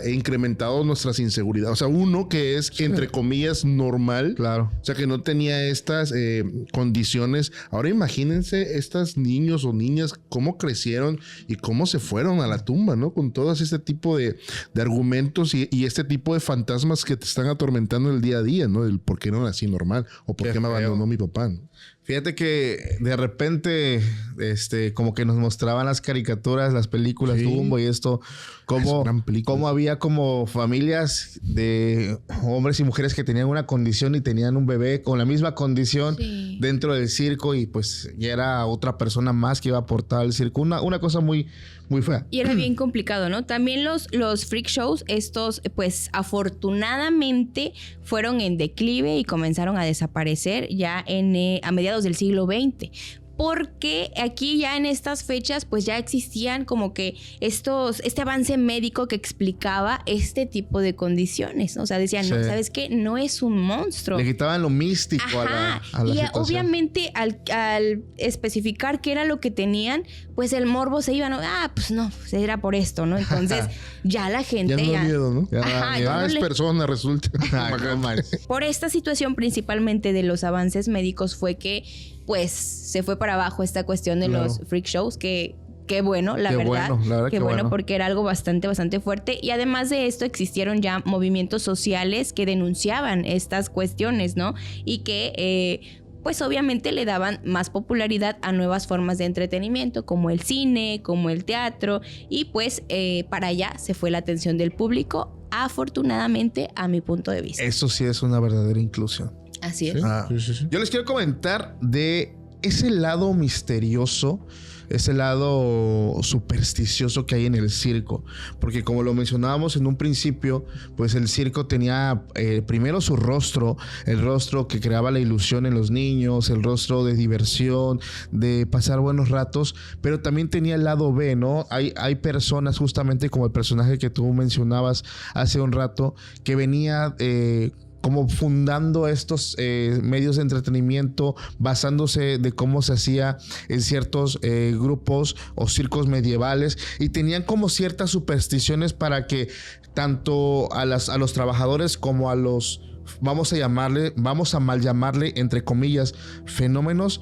incrementado nuestras inseguridades. O sea, uno que es, entre comillas, normal. Claro. O sea, que no tenía estas condiciones. Ahora imagínense estos niños o niñas cómo crecieron y cómo se fueron a la tumba, ¿no? Con todo este tipo de argumentos y este tipo de fantasmas que te están atormentando el día a día, ¿no? El por qué no nací normal o por qué me abandonó mi papá, ¿no? Fíjate que de repente, como que nos mostraban las caricaturas, las películas, sí. Dumbo y esto, cómo había como familias de hombres y mujeres que tenían una condición y tenían un bebé con la misma condición dentro del circo, y pues ya era otra persona más que iba a aportar al circo. Una cosa muy, muy fea. Y era bien complicado, ¿no? También los freak shows, estos pues afortunadamente fueron en declive y comenzaron a desaparecer ya a mediados del siglo XX. Porque aquí ya en estas fechas pues ya existían como que este avance médico que explicaba este tipo de condiciones, ¿no? O sea, decían, no, ¿sabes qué? No es un monstruo. Le quitaban lo místico a la y situación. Obviamente al especificar qué era lo que tenían, pues el morbo se iba, ¿no? Pues no, era por esto, ¿no? Entonces ya la gente... Ya no da miedo, ¿no? Es persona, resulta. Por esta situación principalmente de los avances médicos fue que pues se fue para abajo esta cuestión de los freak shows, que qué bueno, la verdad. Qué bueno, porque era algo bastante fuerte. Y además de esto existieron ya movimientos sociales que denunciaban estas cuestiones, ¿no? Y que pues obviamente le daban más popularidad a nuevas formas de entretenimiento, como el cine, como el teatro, y pues para allá se fue la atención del público. afortunadamente, a mi punto de vista. Eso sí es una verdadera inclusión. Así es. Sí. Yo les quiero comentar de ese lado misterioso, ese lado supersticioso que hay en el circo. Porque como lo mencionábamos en un principio, pues el circo tenía primero su rostro, el rostro que creaba la ilusión en los niños, el rostro de diversión, de pasar buenos ratos, pero también tenía el lado B, ¿no? Hay personas, justamente como el personaje que tú mencionabas hace un rato, que venía como fundando estos medios de entretenimiento, basándose de cómo se hacía en ciertos grupos o circos medievales, y tenían como ciertas supersticiones para que tanto a los trabajadores como a los, vamos a mal llamarle, entre comillas, fenómenos,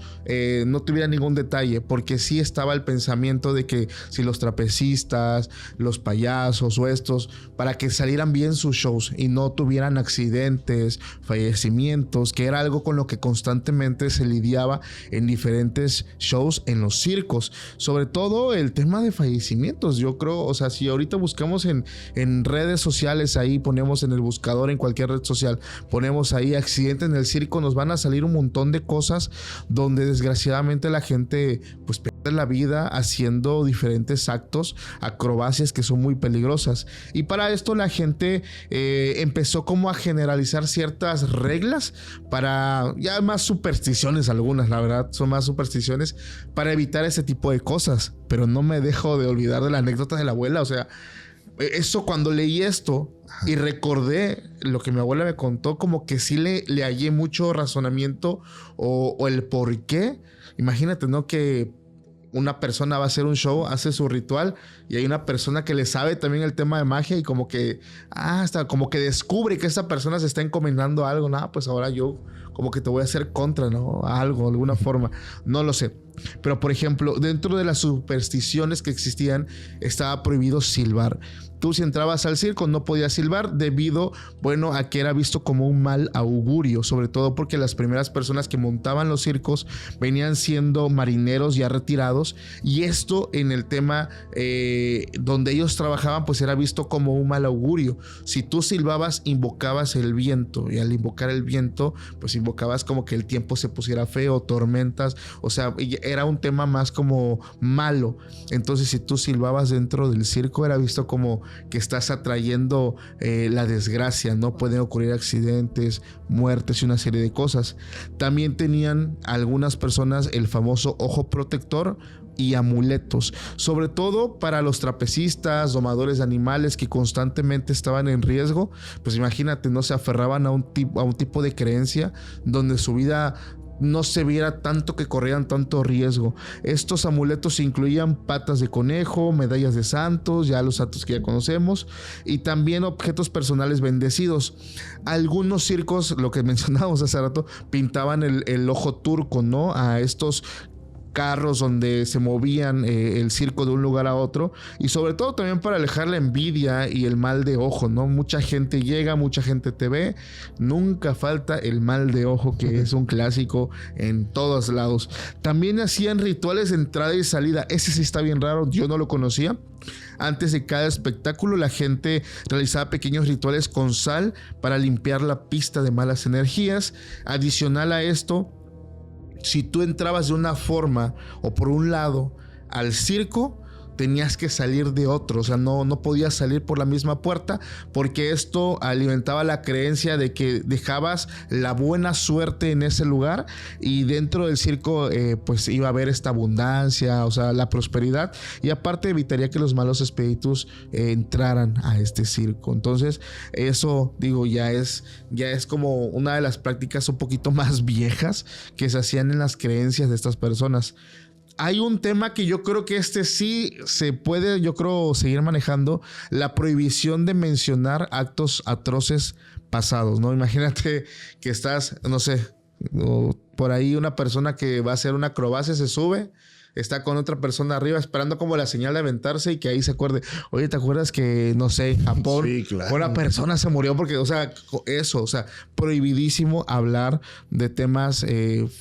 no tuviera ningún detalle, porque sí estaba el pensamiento de que si los trapecistas, los payasos o estos, para que salieran bien sus shows y no tuvieran accidentes, fallecimientos, que era algo con lo que constantemente se lidiaba en diferentes shows en los circos, sobre todo el tema de fallecimientos. Yo creo, o sea, si ahorita buscamos en redes sociales, ahí ponemos en el buscador, en cualquier red social, ponemos ahí accidente en el circo, nos van a salir un montón de cosas donde desgraciadamente la gente pues pierde la vida haciendo diferentes actos, acrobacias que son muy peligrosas. Y para esto la gente empezó como a generalizar ciertas reglas para, ya más supersticiones algunas, la verdad, son más supersticiones para evitar ese tipo de cosas. Pero no me dejo de olvidar de la anécdota de la abuela, o sea, eso, cuando leí esto y recordé lo que mi abuela me contó, como que sí le hallé mucho razonamiento o el por qué. Imagínate, ¿no? Que una persona va a hacer un show, hace su ritual, y hay una persona que le sabe también el tema de magia y como que hasta como que descubre que esa persona se está encomendando a algo. Pues ahora yo como que te voy a hacer contra, ¿no? A algo, de alguna forma. No lo sé. Pero, por ejemplo, dentro de las supersticiones que existían, estaba prohibido silbar. Tú, si entrabas al circo, no podías silbar debido, bueno, a que era visto como un mal augurio, sobre todo porque las primeras personas que montaban los circos venían siendo marineros ya retirados, y esto en el tema donde ellos trabajaban, pues era visto como un mal augurio. Si tú silbabas, invocabas el viento, y al invocar el viento, pues invocabas como que el tiempo se pusiera feo, tormentas, o sea, era un tema más como malo. Entonces, si tú silbabas dentro del circo, era visto como que estás atrayendo la desgracia, ¿no? Pueden ocurrir accidentes, muertes y una serie de cosas. También tenían algunas personas el famoso ojo protector y amuletos, sobre todo para los trapecistas, domadores de animales que constantemente estaban en riesgo. Pues imagínate, no se aferraban a un tipo de creencia donde su vida no se viera tanto, que corrían tanto riesgo. Estos amuletos incluían patas de conejo, medallas de santos, ya los santos que ya conocemos, y también objetos personales bendecidos. Algunos circos, lo que mencionábamos hace rato, pintaban el ojo turco, ¿no? A estos carros donde se movían el circo de un lugar a otro, y sobre todo también para alejar la envidia y el mal de ojo, ¿no? Mucha gente llega, mucha gente te ve, nunca falta el mal de ojo, que es un clásico en todos lados. También hacían rituales de entrada y salida. Ese sí está bien raro, yo no lo conocía. Antes de cada espectáculo, la gente realizaba pequeños rituales con sal para limpiar la pista de malas energías. Adicional a esto, si tú entrabas de una forma o por un lado al circo, tenías que salir de otro, o sea, no podías salir por la misma puerta, porque esto alimentaba la creencia de que dejabas la buena suerte en ese lugar, y dentro del circo pues iba a haber esta abundancia, o sea, la prosperidad, y aparte evitaría que los malos espíritus entraran a este circo. Entonces eso, digo, ya es como una de las prácticas un poquito más viejas que se hacían en las creencias de estas personas. Hay un tema que yo creo que sí se puede, yo creo, seguir manejando: la prohibición de mencionar actos atroces pasados, ¿no? Imagínate que estás, no sé, por ahí una persona que va a hacer una acrobacia se sube, está con otra persona arriba esperando como la señal de aventarse y que ahí se acuerde. Oye, ¿te acuerdas que, no sé, en Japón una persona se murió porque, o sea, eso, o sea, prohibidísimo hablar de temas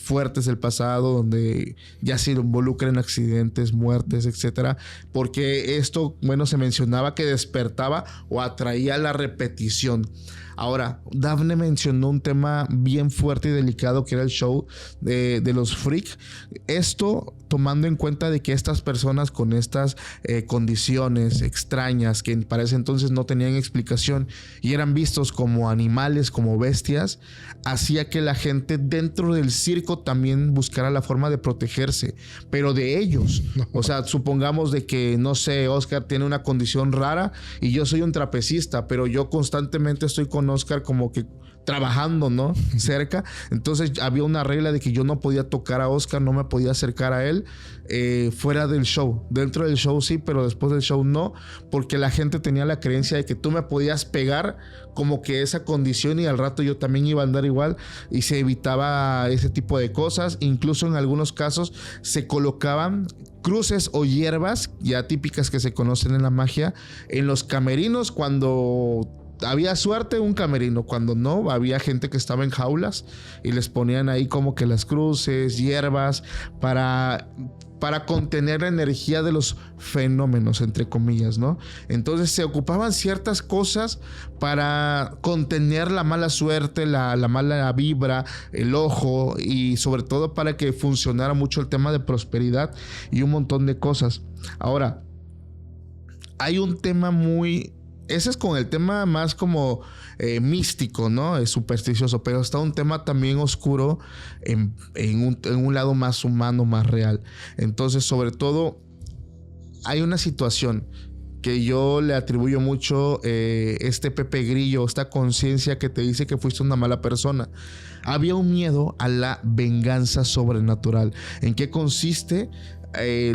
fuertes del pasado donde ya se involucran accidentes, muertes, etcétera, porque esto, bueno, se mencionaba que despertaba o atraía la repetición. Ahora, Dafne mencionó un tema bien fuerte y delicado que era el show de los freak. Esto tomando en cuenta de que estas personas con estas condiciones extrañas que para ese entonces no tenían explicación y eran vistos como animales, como bestias, hacía que la gente dentro del circo también buscara la forma de protegerse, pero de ellos. O sea, supongamos de que, no sé, Oscar tiene una condición rara y yo soy un trapecista, pero yo constantemente estoy con Oscar como que trabajando, ¿no? Cerca. Entonces había una regla de que yo no podía tocar a Oscar, no me podía acercar a él fuera del show. Dentro del show sí, pero después del show no, porque la gente tenía la creencia de que tú me podías pegar como que esa condición y al rato yo también iba a andar igual y se evitaba ese tipo de cosas. Incluso en algunos casos se colocaban cruces o hierbas ya típicas que se conocen en la magia en los camerinos cuando había suerte, un camerino. Cuando no, había gente que estaba en jaulas y les ponían ahí como que las cruces, hierbas para contener la energía de los fenómenos, entre comillas, ¿no? Entonces se ocupaban ciertas cosas para contener la mala suerte, la mala vibra, el ojo y sobre todo para que funcionara mucho el tema de prosperidad y un montón de cosas. Ahora, hay un tema muy... Ese es con el tema más como místico, ¿no? Es supersticioso, pero está un tema también oscuro en un lado más humano, más real. Entonces, sobre todo, hay una situación que yo le atribuyo mucho este Pepe Grillo, esta conciencia que te dice que fuiste una mala persona. Había un miedo a la venganza sobrenatural. ¿En qué consiste?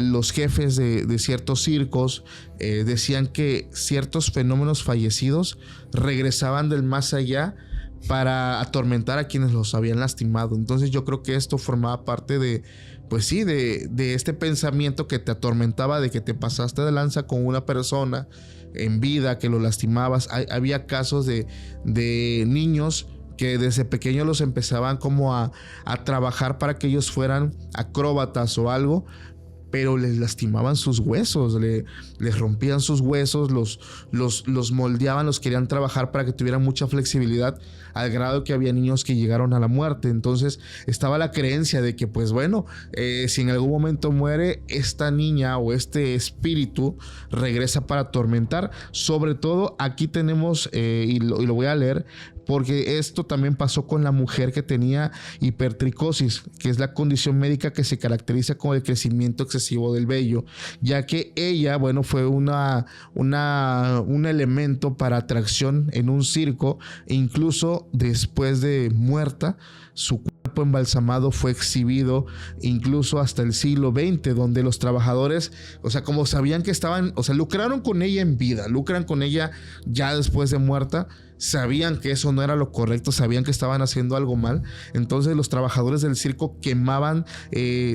Los jefes de ciertos circos decían que ciertos fenómenos fallecidos regresaban del más allá para atormentar a quienes los habían lastimado. Entonces yo creo que esto formaba parte de, pues sí, de este pensamiento que te atormentaba, de que te pasaste de lanza con una persona en vida, que lo lastimabas. Había casos de niños que desde pequeños los empezaban como a trabajar para que ellos fueran acróbatas o algo, pero les lastimaban sus huesos, les rompían sus huesos, los moldeaban, los querían trabajar para que tuvieran mucha flexibilidad, al grado que había niños que llegaron a la muerte. Entonces estaba la creencia de que, pues bueno, si en algún momento muere, esta niña o este espíritu regresa para atormentar. Sobre todo aquí tenemos, y lo voy a leer, porque esto también pasó con la mujer que tenía hipertricosis, que es la condición médica que se caracteriza con el crecimiento excesivo del vello, ya que ella, bueno, fue un elemento para atracción en un circo, e incluso después de muerta, su cuerpo embalsamado fue exhibido incluso hasta el siglo XX, donde los trabajadores, o sea, como sabían que estaban, o sea, lucraron con ella en vida, lucran con ella ya después de muerta, sabían que eso no era lo correcto, sabían que estaban haciendo algo mal. Entonces los trabajadores del circo quemaban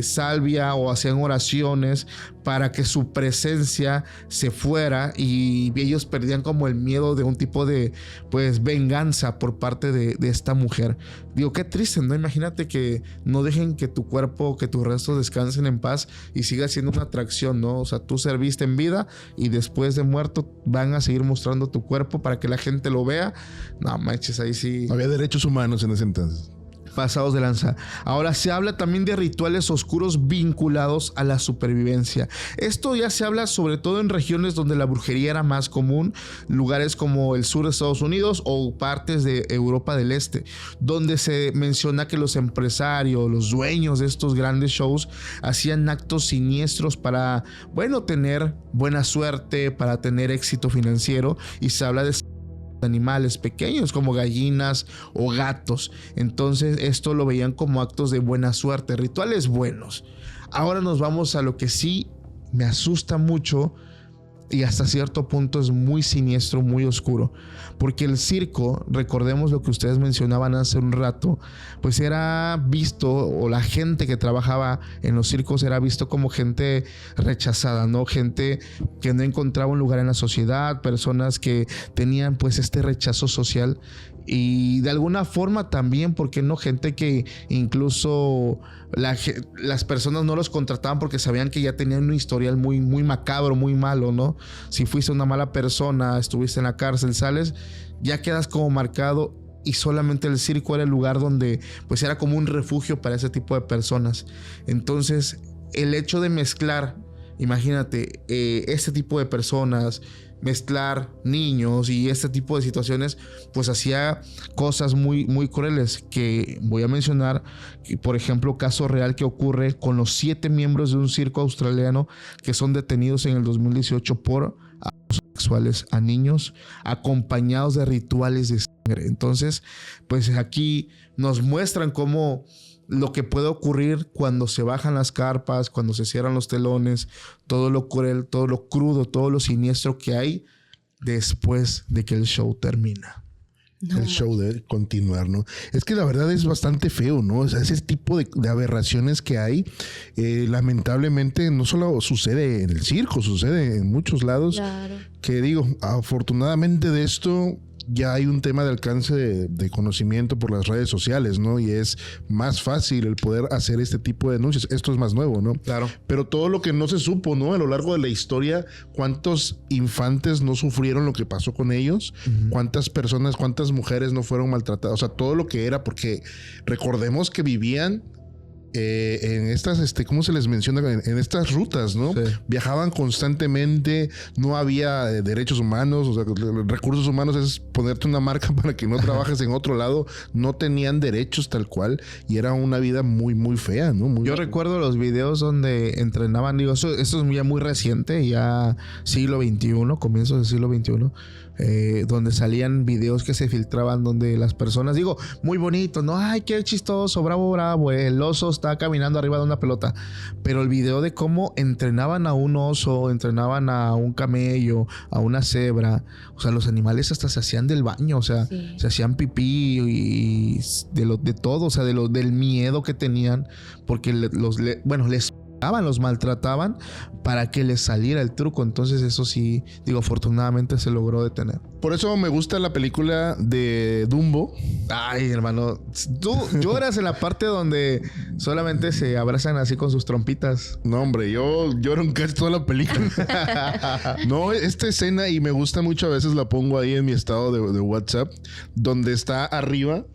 salvia o hacían oraciones para que su presencia se fuera, y ellos perdían como el miedo de un tipo de, pues, venganza por parte de esta mujer. Digo, qué triste, ¿no? Imagínate que no dejen que tu cuerpo, que tus restos descansen en paz y siga siendo una atracción, ¿no? O sea, tú serviste en vida y después de muerto van a seguir mostrando tu cuerpo para que la gente lo vea. No manches, ahí sí. Había derechos humanos en ese entonces. Pasados de lanza. Ahora se habla también de rituales oscuros vinculados a la supervivencia. Esto ya se habla sobre todo en regiones donde la brujería era más común, lugares como el sur de Estados Unidos o partes de Europa del Este, donde se menciona que los empresarios, los dueños de estos grandes shows hacían actos siniestros para, bueno, tener buena suerte, para tener éxito financiero, y se habla de animales pequeños como gallinas o gatos. Entonces esto lo veían como actos de buena suerte, rituales buenos. Ahora nos vamos a lo que sí me asusta mucho, y hasta cierto punto es muy siniestro, muy oscuro. Porque el circo, recordemos lo que ustedes mencionaban hace un rato, pues era visto, o la gente que trabajaba en los circos era visto como gente rechazada, ¿no? Gente que no encontraba un lugar en la sociedad, personas que tenían pues este rechazo social. Y de alguna forma también, ¿por qué no? Gente que incluso las personas no los contrataban porque sabían que ya tenían un historial muy, muy macabro, muy malo, ¿no? Si fuiste una mala persona, estuviste en la cárcel, sales, ya quedas como marcado, y solamente el circo era el lugar donde pues era como un refugio para ese tipo de personas. Entonces, el hecho de mezclar, imagínate, este tipo de personas, mezclar niños y este tipo de situaciones, pues hacía cosas muy, muy crueles, que voy a mencionar, por ejemplo, caso real que ocurre con los 7 miembros de un circo australiano que son detenidos en el 2018 por abusos sexuales a niños, acompañados de rituales de sangre. Entonces, pues aquí nos muestran cómo lo que puede ocurrir cuando se bajan las carpas, cuando se cierran los telones, todo lo cruel, todo lo crudo, todo lo siniestro que hay después de que el show termina. No. El show debe continuar, ¿no? Es que la verdad es bastante feo, ¿no? O sea, ese tipo de aberraciones que hay, lamentablemente no solo sucede en el circo, sucede en muchos lados. Claro. Que digo, afortunadamente de esto ya hay un tema de alcance de conocimiento por las redes sociales, ¿no? Y es más fácil el poder hacer este tipo de denuncias. Esto es más nuevo, ¿no? Claro. Pero todo lo que no se supo, ¿no? A lo largo de la historia, ¿cuántos infantes no sufrieron lo que pasó con ellos? Uh-huh. ¿Cuántas personas, cuántas mujeres no fueron maltratadas? O sea, todo lo que era, porque recordemos que vivían en estas, ¿cómo se les menciona? En estas rutas, ¿no? Sí. Viajaban constantemente, no había derechos humanos, o sea, recursos humanos es ponerte una marca para que no trabajes en otro lado. No tenían derechos tal cual y era una vida muy, muy fea, ¿no? Yo recuerdo los videos donde entrenaban, digo, eso es ya muy reciente, ya siglo XXI, comienzos del siglo XXI. Donde salían videos que se filtraban donde las personas, digo, muy bonito, ¿no? Ay, qué chistoso, bravo, bravo, el oso está caminando arriba de una pelota. Pero el video de cómo entrenaban a un oso, entrenaban a un camello, a una cebra, o sea, los animales hasta se hacían del baño, o sea, sí, se hacían pipí y de todo, o sea, del miedo que tenían, porque les los maltrataban para que les saliera el truco. Entonces eso sí, digo, afortunadamente se logró detener. Por eso me gusta la película de Dumbo. Ay, hermano, tú lloras en la parte donde solamente se abrazan así con sus trompitas. No, hombre, yo lloro en casi toda la película. No, esta escena, y me gusta mucho, a veces la pongo ahí en mi estado de WhatsApp, donde está arriba,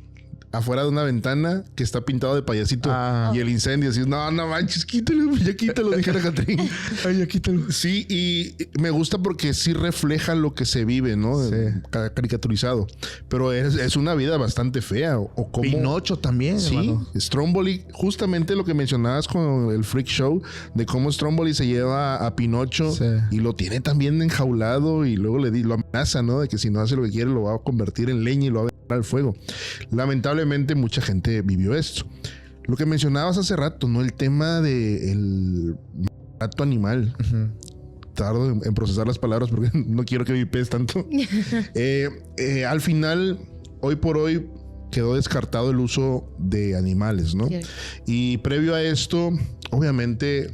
afuera de una ventana que está pintado de payasito y el incendio. Así, no manches, quítalo, ya quítalo, dijera Catrín. Ay, ya quítalo. Sí, y me gusta porque sí refleja lo que se vive, ¿no? Sí. Caricaturizado. Pero es una vida bastante fea. O como Pinocho también, sí, hermano. Stromboli, justamente lo que mencionabas con el Freak Show, de cómo Stromboli se lleva a Pinocho, sí, y lo tiene también enjaulado y luego lo amenaza, ¿no? De que si no hace lo que quiere lo va a convertir en leña y lo va a aventar al fuego. Lamentablemente mucha gente vivió esto. Lo que mencionabas hace rato, ¿no? El tema del maltrato animal. Uh-huh. Tardo en procesar las palabras porque no quiero que vipes tanto. Al final, hoy por hoy, quedó descartado el uso de animales, ¿no? Cierto. Y previo a esto, obviamente,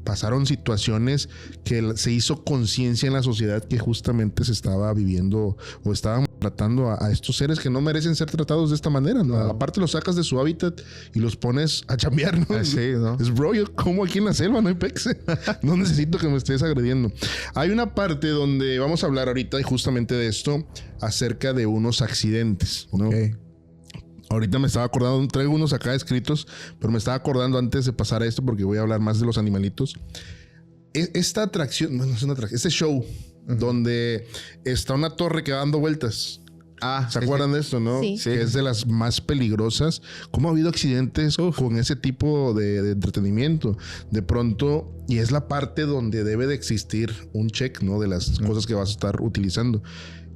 pasaron situaciones que se hizo conciencia en la sociedad que justamente se estaba viviendo o estaban tratando a estos seres que no merecen ser tratados de esta manera, ¿no? Aparte los sacas de su hábitat y los pones a chambear, ¿no? Sí, ¿no? Es bro, yo como aquí en la selva, no hay pexe. No necesito que me estés agrediendo. Hay una parte donde vamos a hablar ahorita justamente de esto, acerca de unos accidentes, ¿no? Okay. Ahorita me estaba acordando, traigo unos acá escritos, pero me estaba acordando antes de pasar a esto porque voy a hablar más de los animalitos. Esta atracción, bueno, es una atracción, este show, uh-huh, donde está una torre que va dando vueltas. ¿Se acuerdan de esto, no? Sí. Que es de las más peligrosas. ¿Cómo ha habido accidentes con ese tipo de entretenimiento? De pronto, y es la parte donde debe de existir un check, ¿no? De las cosas que vas a estar utilizando.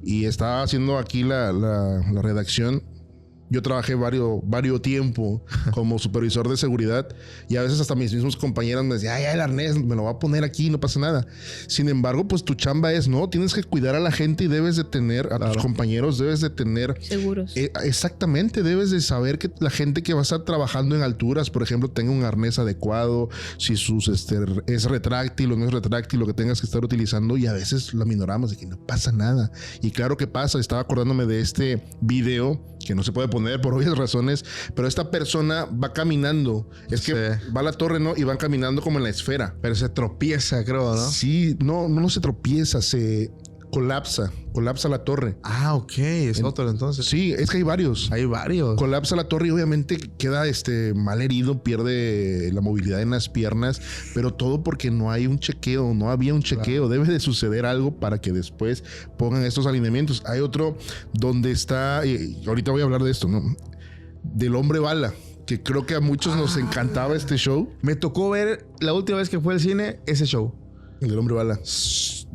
Y estaba haciendo aquí la redacción. Yo trabajé varios tiempo como supervisor de seguridad y a veces hasta mis mismos compañeros me decían, el arnés me lo voy a poner aquí, no pasa nada. Sin embargo, pues tu chamba es, no, tienes que cuidar a la gente y debes de tener, a tus compañeros debes de tener... Seguros. Exactamente, debes de saber que la gente que va a estar trabajando en alturas, por ejemplo, tenga un arnés adecuado, si es retráctil o no es retráctil, lo que tengas que estar utilizando, y a veces lo minoramos de que no pasa nada. Y claro que pasa, estaba acordándome de este video que no se puede poner por obvias razones, pero esta persona va caminando. Es que va a la torre, ¿no? Y van caminando como en la esfera. Pero se tropieza, creo, ¿no? Sí, no se tropieza, se colapsa la torre. Ah, ok, es otro entonces. Sí, es que hay varios. Colapsa la torre y obviamente queda mal herido, pierde la movilidad en las piernas, pero todo porque no hay un chequeo, no había un chequeo. Claro. Debe de suceder algo para que después pongan estos alineamientos. Hay otro donde está, y ahorita voy a hablar de esto, ¿no? Del hombre bala, que creo que a muchos nos encantaba este show. Me tocó ver la última vez que fue al cine ese show. El del hombre bala.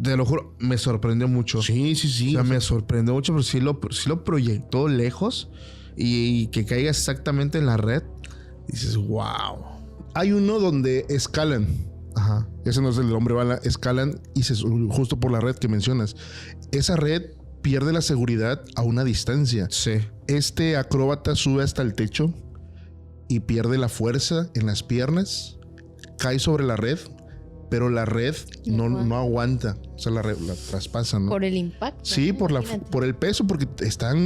Te lo juro, me sorprendió mucho. Sí. O sea, me sorprendió mucho, pero sí lo proyectó lejos y que caiga exactamente en la red. Dices, wow. Hay uno donde escalan. Ajá. Ese no es el del hombre bala. Escalan y justo por la red que mencionas. Esa red pierde la seguridad a una distancia. Sí. Este acróbata sube hasta el techo y pierde la fuerza en las piernas. Cae sobre la red. Pero la red no aguanta. O sea, la traspasa, ¿no? Por el impacto. Sí, ¿no? por el peso, porque están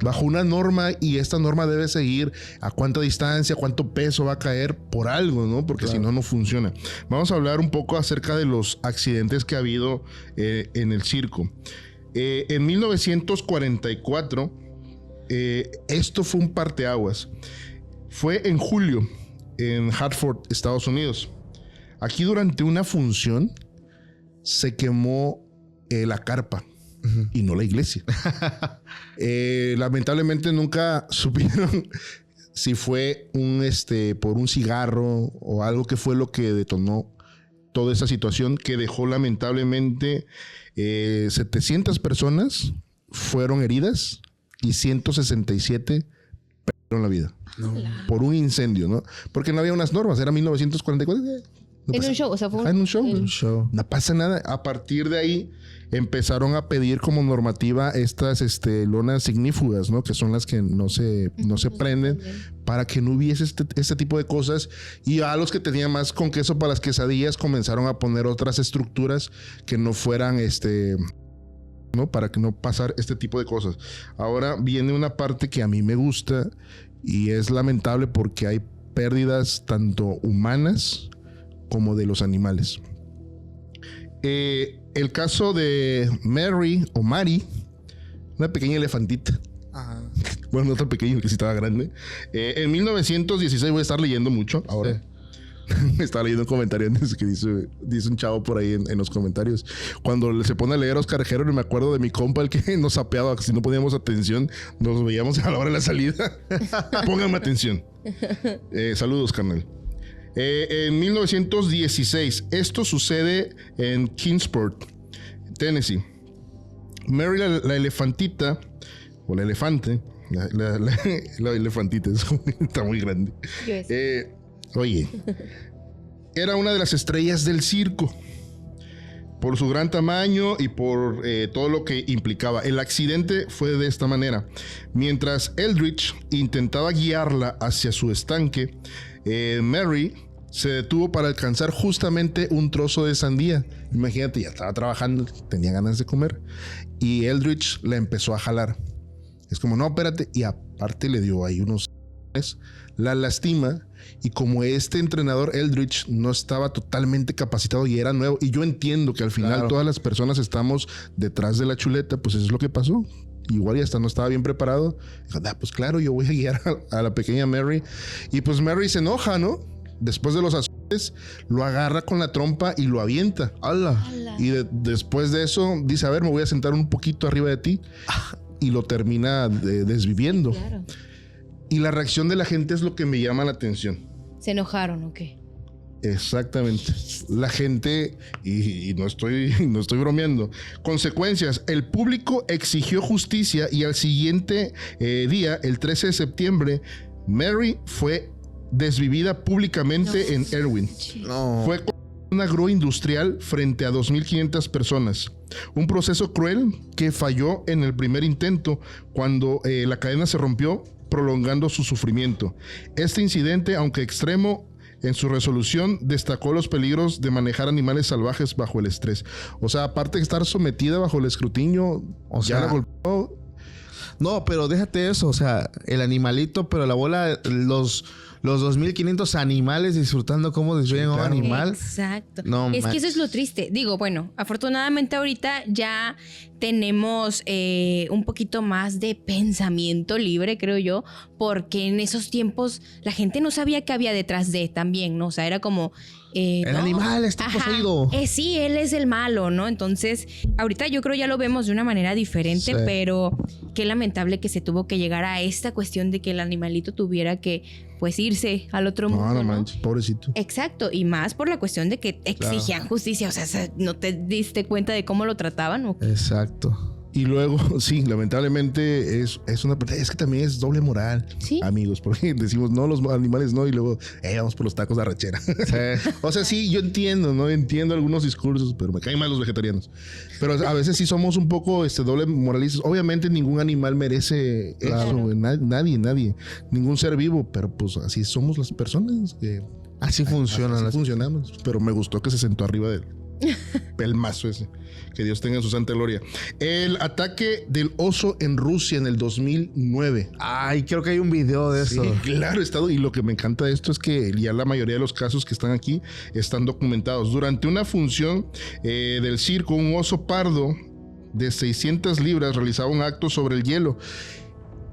bajo una norma y esta norma debe seguir a cuánta distancia, cuánto peso va a caer por algo, ¿no? Porque claro, si no funciona. Vamos a hablar un poco acerca de los accidentes que ha habido en el circo. En 1944, esto fue un parteaguas. Fue en julio, en Hartford, Estados Unidos. Aquí durante una función se quemó la carpa y no la iglesia. Lamentablemente nunca supieron si fue por un cigarro o algo que fue lo que detonó toda esa situación que dejó lamentablemente 700 personas fueron heridas y 167 perdieron la vida. No. Por un incendio, ¿no? Porque no había unas normas, era 1944. En un show, o sea, fue en un show. No pasa nada. A partir de ahí empezaron a pedir como normativa estas lonas ignífugas, ¿no? Que son las que no se prenden para que no hubiese este tipo de cosas. Y a los que tenían más con queso para las quesadillas comenzaron a poner otras estructuras que no fueran ¿no? Para que no pasar este tipo de cosas. Ahora viene una parte que a mí me gusta y es lamentable porque hay pérdidas tanto humanas como de los animales. El caso de Mary, una pequeña elefantita. Ajá. Bueno, no tan pequeña, que sí estaba grande. En 1916, voy a estar leyendo mucho ahora. Sí. Estaba leyendo un comentario antes que dice un chavo por ahí en los comentarios. Cuando se pone a leer Oscar Herrero, me acuerdo de mi compa, el que nos sapeaba, si no poníamos atención, nos veíamos a la hora de la salida. Pónganme atención. Saludos, carnal. En 1916, esto sucede en Kingsport, Tennessee. Mary la elefantita, o la elefante, la elefantita está muy grande. Oye, era una de las estrellas del circo por su gran tamaño y por todo lo que implicaba. El accidente fue de esta manera. Mientras Eldridge intentaba guiarla hacia su estanque, Mary se detuvo para alcanzar justamente un trozo de sandía. Imagínate, ya estaba trabajando, tenía ganas de comer y Eldridge la empezó a jalar. Es como, no, espérate. Y aparte le dio ahí unos... La lastima y como este entrenador Eldridge no estaba totalmente capacitado y era nuevo, y yo entiendo que al final todas las personas estamos detrás de la chuleta, pues eso es lo que pasó. Igual ya hasta no estaba bien preparado. Dijo, pues claro, yo voy a guiar a la pequeña Mary. Y pues Mary se enoja, ¿no? Después de los azotes, lo agarra con la trompa y lo avienta. ¡Hala! Y después de eso dice, a ver, me voy a sentar un poquito arriba de ti. Y lo termina desviviendo. Claro. Y la reacción de la gente es lo que me llama la atención. ¿Se enojaron o qué? Exactamente. La gente, y no estoy bromeando. Consecuencias. El público exigió justicia y al siguiente día, el 13 de septiembre, Mary fue desvivida públicamente en Erwin. Fue una grúa industrial frente a 2.500 personas. Un proceso cruel que falló en el primer intento cuando la cadena se rompió, prolongando su sufrimiento. Este incidente, aunque extremo, en su resolución destacó los peligros de manejar animales salvajes bajo el estrés. O sea, aparte de estar sometida bajo el escrutinio, ya la golpeó. No, pero déjate eso. O sea, el animalito, pero la bola, los 2.500 animales disfrutando cómo destruyen a un animal. Exacto. No, es que eso es lo triste. Digo, bueno, afortunadamente ahorita ya tenemos un poquito más de pensamiento libre, creo yo, porque en esos tiempos la gente no sabía qué había detrás de también, ¿no? O sea, era como... el animal está poseído. Sí, él es el malo, ¿no? Entonces, ahorita yo creo ya lo vemos de una manera diferente, sí. Pero qué lamentable que se tuvo que llegar a esta cuestión de que el animalito tuviera que, pues, irse al otro mundo. No manches, pobrecito. Exacto, y más por la cuestión de que exigían justicia. O sea, ¿no te diste cuenta de cómo lo trataban? ¿O? Exacto. Y luego, sí, lamentablemente es que también es doble moral, ¿sí? Amigos, porque decimos no, los animales no, y luego vamos por los tacos de arrachera. Sí. O sea, sí, yo entiendo, ¿no? Entiendo algunos discursos, pero me caen mal los vegetarianos. Pero a veces sí somos un poco doble moralistas. Obviamente ningún animal merece eso, nadie, ningún ser vivo, pero pues así somos las personas. Así funcionan. Así funcionamos. Pero me gustó que se sentó arriba de él. El mazo ese. Que Dios tenga en su santa gloria. El ataque del oso en Rusia en el 2009. Ay, creo que hay un video de eso. Sí, claro, y lo que me encanta de esto es que ya la mayoría de los casos que están aquí están documentados. Durante una función del circo, un oso pardo de 600 libras realizaba un acto sobre el hielo.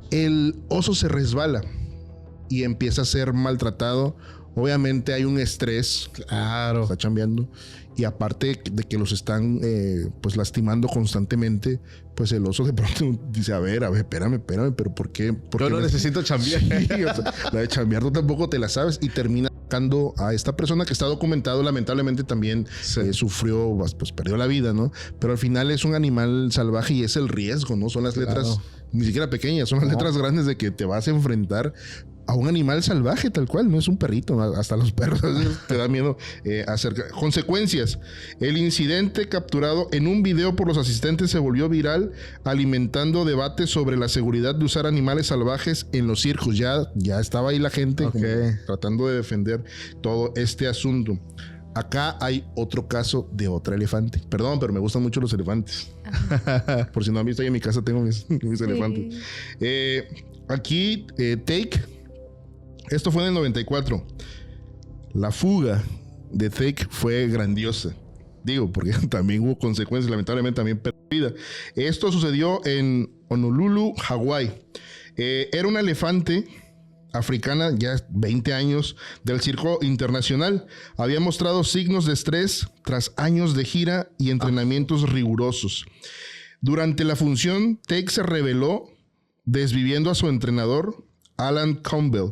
El oso se resbala y empieza a ser maltratado. Obviamente hay un estrés. Claro. Está chambeando. Y aparte de que los están pues lastimando constantemente, pues el oso de pronto dice, a ver, espérame, pero ¿por qué? Yo no necesito chambear. Sí, o sea, la de chambear tú tampoco te la sabes y termina atacando a esta persona que está documentado, lamentablemente también sufrió, pues perdió la vida, ¿no? Pero al final es un animal salvaje y es el riesgo, ¿no? Son las letras ni siquiera pequeñas, son las letras grandes de que te vas a enfrentar a un animal salvaje tal cual, no es un perrito, hasta los perros te da miedo acercar. Consecuencias. El incidente capturado en un video por los asistentes se volvió viral, alimentando debates sobre la seguridad de usar animales salvajes en los circos. Ya estaba ahí la gente como tratando de defender todo este asunto. Acá hay otro caso de otra elefante. Perdón, pero me gustan mucho los elefantes. Por si no han visto, ahí en mi casa tengo mis elefantes. Aquí, Take. Esto fue en el 94. La fuga de Take fue grandiosa. Digo, porque también hubo consecuencias, lamentablemente también perdida. Esto sucedió en Honolulu, Hawái. Era una elefante africana, ya 20 años, del circo internacional. Había mostrado signos de estrés tras años de gira y entrenamientos rigurosos. Durante la función, Take se rebeló, desviviendo a su entrenador, Alan Campbell.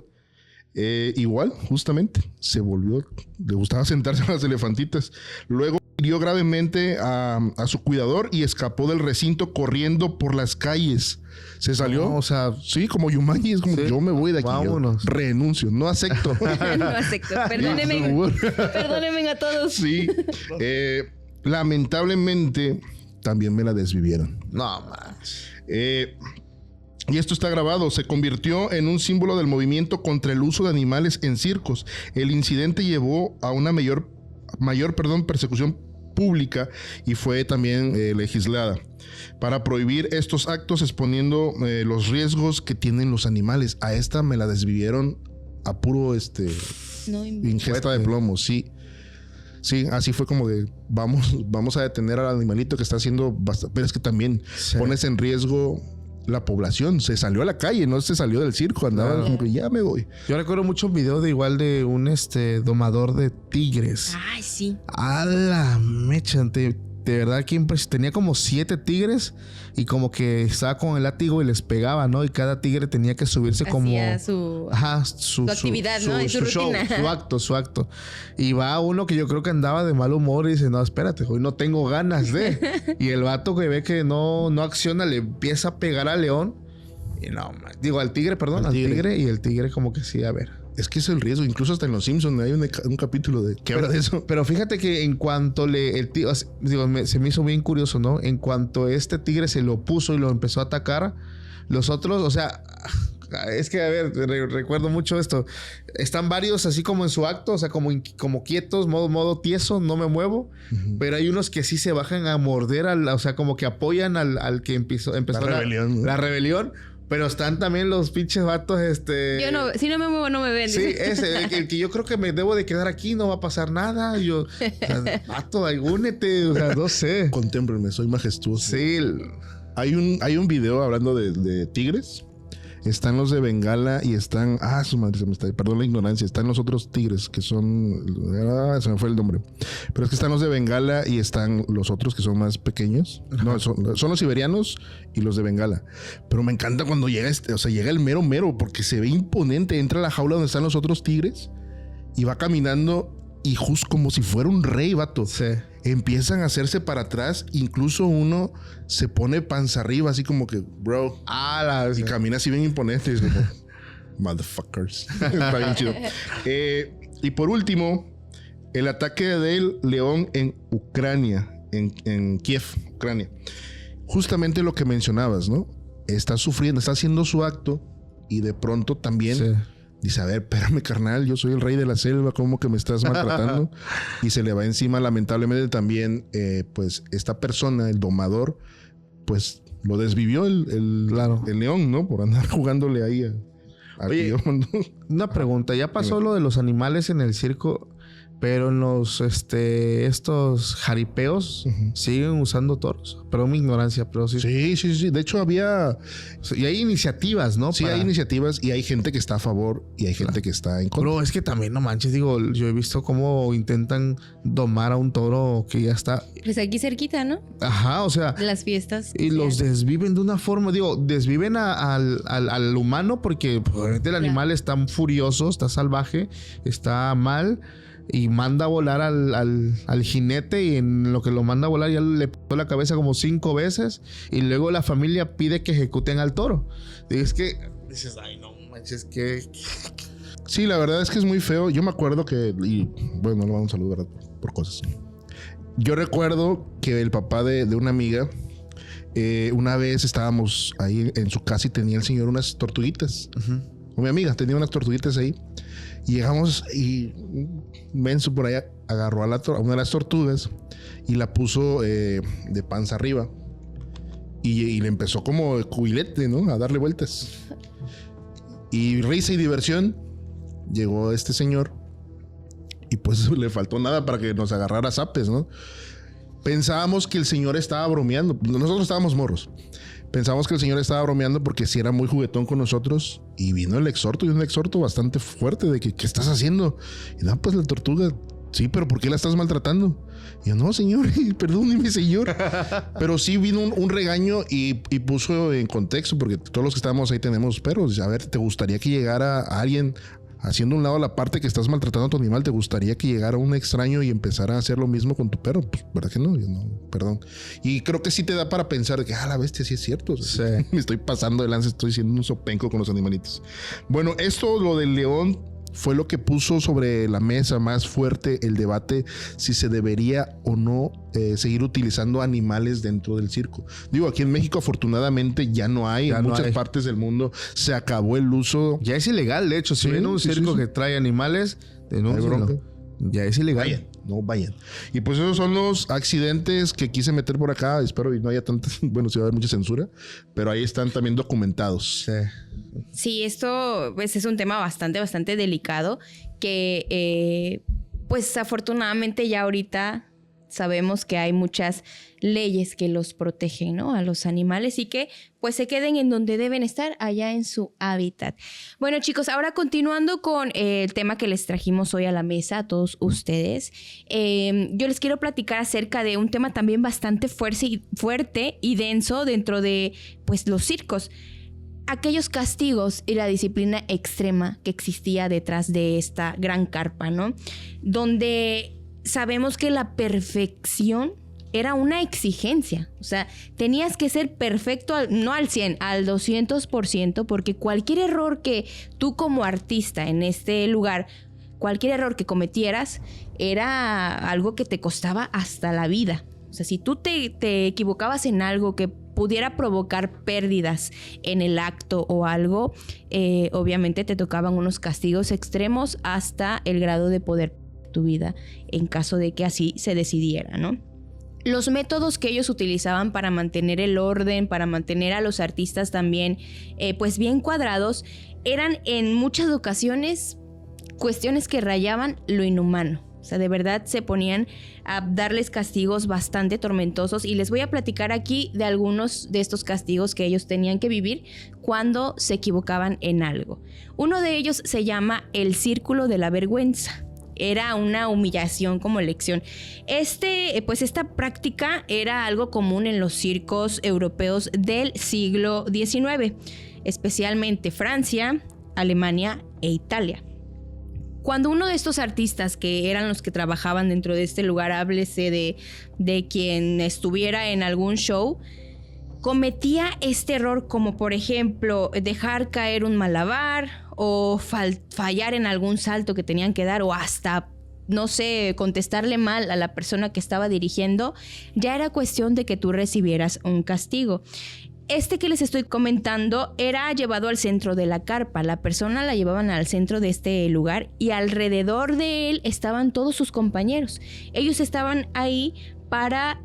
Igual, justamente, le gustaba sentarse a las elefantitas. Luego hirió gravemente a su cuidador y escapó del recinto corriendo por las calles. Se salió, o sea, sí, como Yumanji, es como yo me voy de aquí. Vámonos. Yo renuncio, no acepto. No acepto, perdónenme a todos. Sí, lamentablemente también me la desvivieron. No más. Y esto está grabado. Se convirtió en un símbolo del movimiento contra el uso de animales en circos. El incidente llevó a una mayor persecución pública y fue también legislada para prohibir estos actos, exponiendo los riesgos que tienen los animales. A esta me la desvivieron a puro ingesta de plomo, sí. Sí, así fue como de vamos a detener al animalito que está haciendo bastante, pero es que también pones en riesgo la población. Se salió a la calle, no se salió del circo, andaba como que ya me voy. Yo recuerdo mucho un video de un domador de tigres. Ay, sí. A la mecha, te de verdad que tenía como 7 tigres y como que estaba con el látigo y les pegaba, ¿no? Y cada tigre tenía que subirse como... su actividad, ¿no? Y su rutina. Show, su acto. Y va uno que yo creo que andaba de mal humor y dice, no, espérate, hoy no tengo ganas de... Y el vato que ve que no acciona le empieza a pegar al león. Y no, digo, al tigre, al tigre. Y el tigre como que sí, a ver... Es que es el riesgo. Incluso hasta en Los Simpsons hay un capítulo que habla de eso. Pero fíjate que en cuanto se me hizo bien curioso, ¿no? En cuanto este tigre se lo puso y lo empezó a atacar, los otros, o sea... Es que, a ver, recuerdo mucho esto. Están varios así como en su acto, o sea, como quietos, modo tieso, no me muevo. Uh-huh. Pero hay unos que sí se bajan a morder, o sea, como que apoyan al que empezó la rebelión. Pero están también los pinches vatos, Yo no, si no me muevo, no me ven. Sí, el que yo creo que me debo de quedar aquí, no va a pasar nada. Yo, vato, únete, o sea, no sé. Contémplenme, soy majestuoso. Sí. Hay un video hablando de tigres. Están los de Bengala y están... su madre se me está... Perdón la ignorancia. Están los otros tigres que son... se me fue el nombre. Pero es que están los de Bengala y están los otros que son más pequeños. No, son los siberianos y los de Bengala. Pero me encanta cuando llega llega el mero porque se ve imponente. Entra a la jaula donde están los otros tigres y va caminando y justo como si fuera un rey, vato. Sí. Empiezan a hacerse para atrás. Incluso uno se pone panza arriba, así como que, bro. Y camina así bien imponente. Es como, motherfuckers. Está bien chido. Y por último, el ataque del león en Ucrania, en Kiev, Ucrania. Justamente lo que mencionabas, ¿no? Está sufriendo, está haciendo su acto y de pronto también... Sí. Dice, a ver, espérame, carnal, yo soy el rey de la selva, ¿cómo que me estás maltratando? Y se le va encima, lamentablemente, también, pues, esta persona, el domador, pues, lo desvivió el león, ¿no? Por andar jugándole ahí Oye, una pregunta, ¿ya pasó lo de los animales en el circo? Pero en los, estos jaripeos siguen usando toros. Perdón mi ignorancia, pero sí. Sí. De hecho, y hay iniciativas, ¿no? Sí, hay iniciativas y hay gente que está a favor y hay gente que está en contra. Pero es que también, no manches, digo, yo he visto cómo intentan domar a un toro que ya está... Pues aquí cerquita, ¿no? Ajá, o sea... Las fiestas. Y los desviven de una forma, desviven al humano porque obviamente el animal está furioso, está salvaje, está mal... Y manda a volar al jinete y en lo que lo manda a volar ya le pegó la cabeza como 5 veces y luego la familia pide que ejecuten al toro. Y es que dices, ay no manches, que... Sí, la verdad es que es muy feo. Yo me acuerdo que... Y bueno, no lo vamos a saludar por cosas. Yo recuerdo que el papá de una amiga... una vez estábamos ahí en su casa y tenía el señor unas tortuguitas. O mi amiga tenía unas tortuguitas ahí. Y llegamos y Menso por allá agarró a una de las tortugas y la puso de panza arriba. Y le empezó como cubilete, ¿no? A darle vueltas. Y risa y diversión. Llegó este señor y pues le faltó nada para que nos agarrara zapes, ¿no? Pensábamos que el señor estaba bromeando. Nosotros estábamos morros. Pensábamos que el señor estaba bromeando porque sí era muy juguetón con nosotros. Y vino el exhorto, y un exhorto bastante fuerte de que, ¿qué estás haciendo? Y no, pues la tortuga. Sí, pero ¿por qué la estás maltratando? Y yo, no, señor, perdóneme, señor. Pero sí vino un regaño y puso en contexto, porque todos los que estábamos ahí tenemos perros. A ver, ¿te gustaría que llegara alguien haciendo un lado la parte que estás maltratando a tu animal? ¿Te gustaría que llegara un extraño y empezara a hacer lo mismo con tu perro? Pues, ¿verdad que no? Yo no, perdón. Y creo que sí te da para pensar que, la bestia, sí es cierto. O sea, sí. Me estoy pasando de lanza, estoy siendo un sopenco con los animalitos. Bueno, lo del león fue lo que puso sobre la mesa más fuerte el debate si se debería o no seguir utilizando animales dentro del circo. Digo, aquí en México afortunadamente ya no hay. En muchas partes del mundo se acabó el uso. Ya es ilegal, de hecho. Si ven un circo que trae animales, denúncienlo. Ya es ilegal. Vayan. Y pues esos son los accidentes que quise meter por acá. Espero y no haya tantas... Bueno, sí va a haber mucha censura. Pero ahí están también documentados. Sí, esto pues es un tema bastante delicado que pues afortunadamente ya ahorita sabemos que hay muchas leyes que los protegen, ¿no? A los animales y que pues se queden en donde deben estar, allá en su hábitat. Bueno, chicos, ahora continuando con el tema que les trajimos hoy a la mesa a todos ustedes, yo les quiero platicar acerca de un tema también bastante fuerte y denso dentro de pues los circos. Aquellos castigos y la disciplina extrema que existía detrás de esta gran carpa, ¿no? Donde sabemos que la perfección era una exigencia. O sea, tenías que ser perfecto, no al 100, al 200%, porque cualquier error que tú como artista en este lugar, cualquier error que cometieras, era algo que te costaba hasta la vida. O sea, si tú te equivocabas en algo que pudiera provocar pérdidas en el acto o algo, obviamente te tocaban unos castigos extremos hasta el grado de poder tu vida en caso de que así se decidiera, ¿no? Los métodos que ellos utilizaban para mantener el orden, para mantener a los artistas también pues bien cuadrados, eran en muchas ocasiones cuestiones que rayaban lo inhumano. O sea, de verdad se ponían a darles castigos bastante tormentosos y les voy a platicar aquí de algunos de estos castigos que ellos tenían que vivir cuando se equivocaban en algo. Uno de ellos se llama el círculo de la vergüenza. Era una humillación como lección. Esta práctica era algo común en los circos europeos del siglo XIX, especialmente Francia, Alemania e Italia. Cuando uno de estos artistas, que eran los que trabajaban dentro de este lugar, háblese de quien estuviera en algún show, cometía este error, como por ejemplo dejar caer un malabar o fallar en algún salto que tenían que dar, o hasta, no sé, contestarle mal a la persona que estaba dirigiendo, ya era cuestión de que tú recibieras un castigo. Este que les estoy comentando era llevado al centro de la carpa. La persona la llevaban al centro de este lugar y alrededor de él estaban todos sus compañeros. Ellos estaban ahí para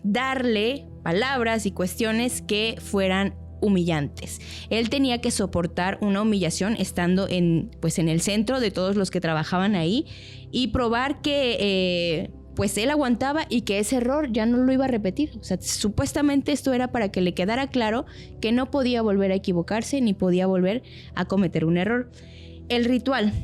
darle palabras y cuestiones que fueran humillantes. Él tenía que soportar una humillación estando en el centro de todos los que trabajaban ahí y probar que pues él aguantaba y que ese error ya no lo iba a repetir. O sea, supuestamente esto era para que le quedara claro que no podía volver a equivocarse ni podía volver a cometer un error. El ritual.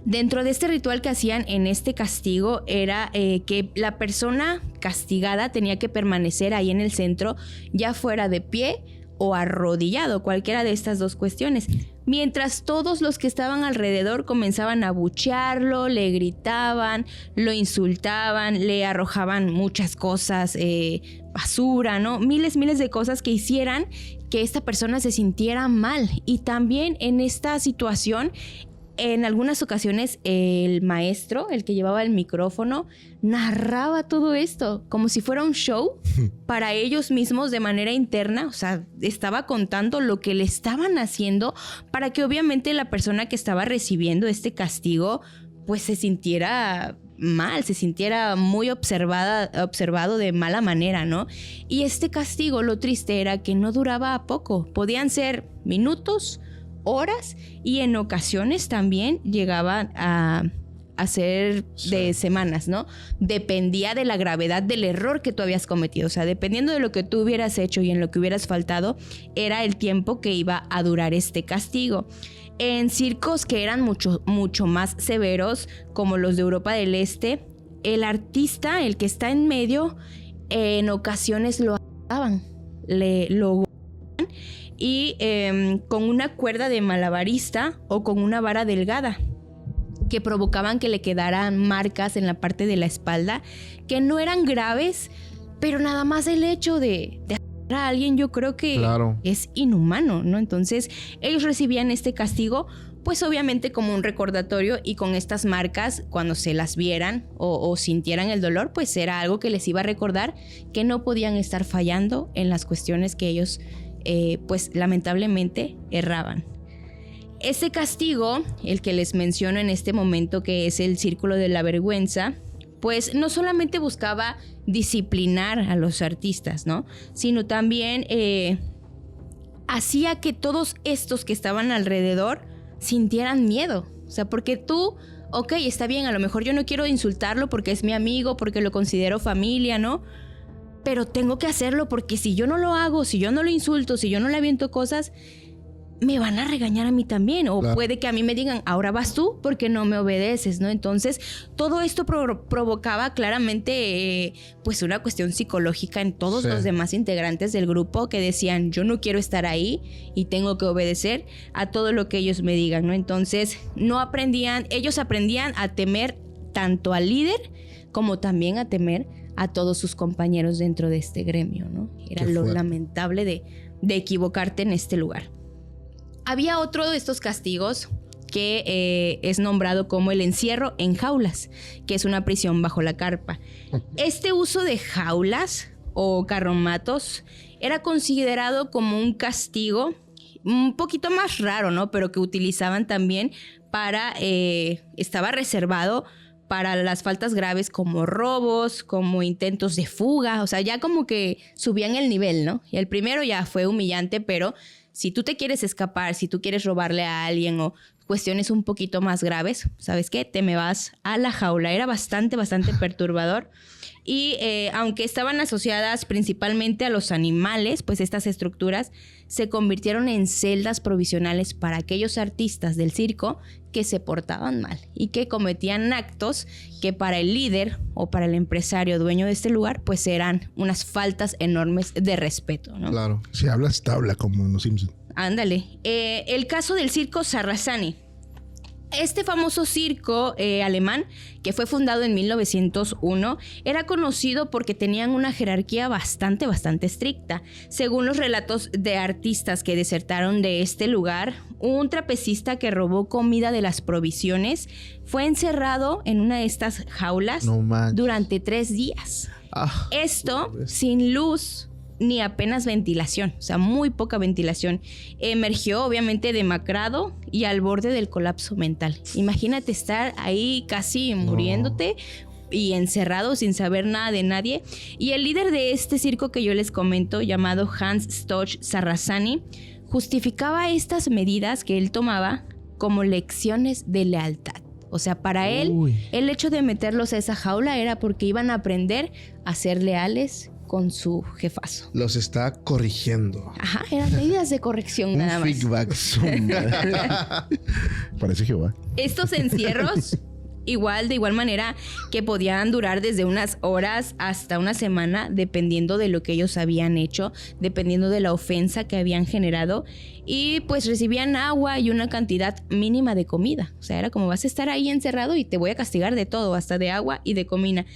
Dentro de este ritual que hacían en este castigo era que la persona castigada tenía que permanecer ahí en el centro, ya fuera de pie o arrodillado, cualquiera de estas dos cuestiones. Mientras todos los que estaban alrededor comenzaban a abuchearlo, le gritaban, lo insultaban, le arrojaban muchas cosas, basura, ¿no? Miles de cosas que hicieran que esta persona se sintiera mal. Y también en esta situación, en algunas ocasiones, el maestro, el que llevaba el micrófono, narraba todo esto como si fuera un show para ellos mismos de manera interna. O sea, estaba contando lo que le estaban haciendo para que obviamente la persona que estaba recibiendo este castigo pues se sintiera mal, se sintiera muy observado de mala manera, ¿no? Y este castigo, lo triste era que no duraba poco. Podían ser minutos, horas, y en ocasiones también llegaban a ser de semanas, ¿no? Dependía de la gravedad del error que tú habías cometido. O sea, dependiendo de lo que tú hubieras hecho y en lo que hubieras faltado, era el tiempo que iba a durar este castigo. En circos que eran mucho más severos, como los de Europa del Este, el artista, el que está en medio, en ocasiones lo ataban, lo y con una cuerda de malabarista o con una vara delgada que provocaban que le quedaran marcas en la parte de la espalda que no eran graves, pero nada más el hecho de a alguien, yo creo que es inhumano, ¿no? Entonces ellos recibían este castigo pues obviamente como un recordatorio, y con estas marcas, cuando se las vieran o sintieran el dolor, pues era algo que les iba a recordar que no podían estar fallando en las cuestiones que ellos pues lamentablemente erraban. Ese castigo, el que les menciono en este momento, que es el círculo de la vergüenza, pues no solamente buscaba disciplinar a los artistas, ¿no? Sino también hacía que todos estos que estaban alrededor sintieran miedo. O sea, porque tú ok, está bien, a lo mejor yo no quiero insultarlo porque es mi amigo, porque lo considero familia, ¿no? Pero tengo que hacerlo porque si yo no lo hago, si yo no lo insulto, si yo no le aviento cosas, me van a regañar a mí también. O claro, puede que a mí me digan, ahora vas tú porque no me obedeces, ¿no? Entonces, todo esto provocaba claramente pues una cuestión psicológica en todos los demás integrantes del grupo que decían, yo no quiero estar ahí y tengo que obedecer a todo lo que ellos me digan, ¿no? Entonces, ellos aprendían a temer tanto al líder como también a temer a todos sus compañeros dentro de este gremio, ¿no? Era lo lamentable de equivocarte en este lugar. Había otro de estos castigos que es nombrado como el encierro en jaulas, que es una prisión bajo la carpa. Este uso de jaulas o carromatos era considerado como un castigo un poquito más raro, ¿no? Pero que utilizaban también estaba reservado para las faltas graves como robos, como intentos de fuga. O sea, ya como que subían el nivel, ¿no? Y el primero ya fue humillante, pero si tú te quieres escapar, si tú quieres robarle a alguien o cuestiones un poquito más graves, ¿sabes qué? Te me vas a la jaula. Era bastante perturbador. Y aunque estaban asociadas principalmente a los animales, pues estas estructuras se convirtieron en celdas provisionales para aquellos artistas del circo que se portaban mal y que cometían actos que para el líder o para el empresario dueño de este lugar, pues eran unas faltas enormes de respeto, ¿no? Claro, si hablas tabla como en Los Simpsons. Ándale. El caso del circo Sarrasani. Este famoso circo alemán, que fue fundado en 1901, era conocido porque tenían una jerarquía bastante estricta. Según los relatos de artistas que desertaron de este lugar, un trapecista que robó comida de las provisiones fue encerrado en una de estas jaulas durante 3 días. Esto sin luz ni apenas ventilación, o sea, muy poca ventilación. Emergió obviamente demacrado y al borde del colapso mental. Imagínate estar ahí casi muriéndote y encerrado sin saber nada de nadie. Y el líder de este circo que yo les comento, llamado Hans Stoch Sarrasani, justificaba estas medidas que él tomaba como lecciones de lealtad. O sea, para él, el hecho de meterlos a esa jaula era porque iban a aprender a ser leales con su jefazo. Los está corrigiendo. Ajá, eran medidas de corrección nada más. Feedback. Parece Jehová. Estos encierros, de igual manera, que podían durar desde unas horas hasta una semana, dependiendo de lo que ellos habían hecho, dependiendo de la ofensa que habían generado, y pues recibían agua y una cantidad mínima de comida. O sea, era como vas a estar ahí encerrado y te voy a castigar de todo, hasta de agua y de comida.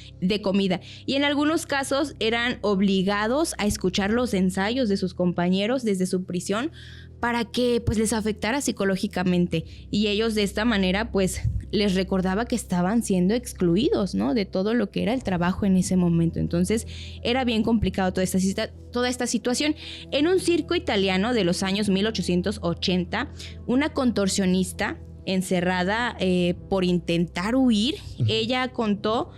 Y en algunos casos eran obligados a escuchar los ensayos de sus compañeros desde su prisión para que pues les afectara psicológicamente, y ellos de esta manera pues les recordaba que estaban siendo excluidos, ¿no? De todo lo que era el trabajo en ese momento. Entonces era bien complicado toda esta situación. En un circo italiano de los años 1880, una contorsionista encerrada por intentar huir, ella contó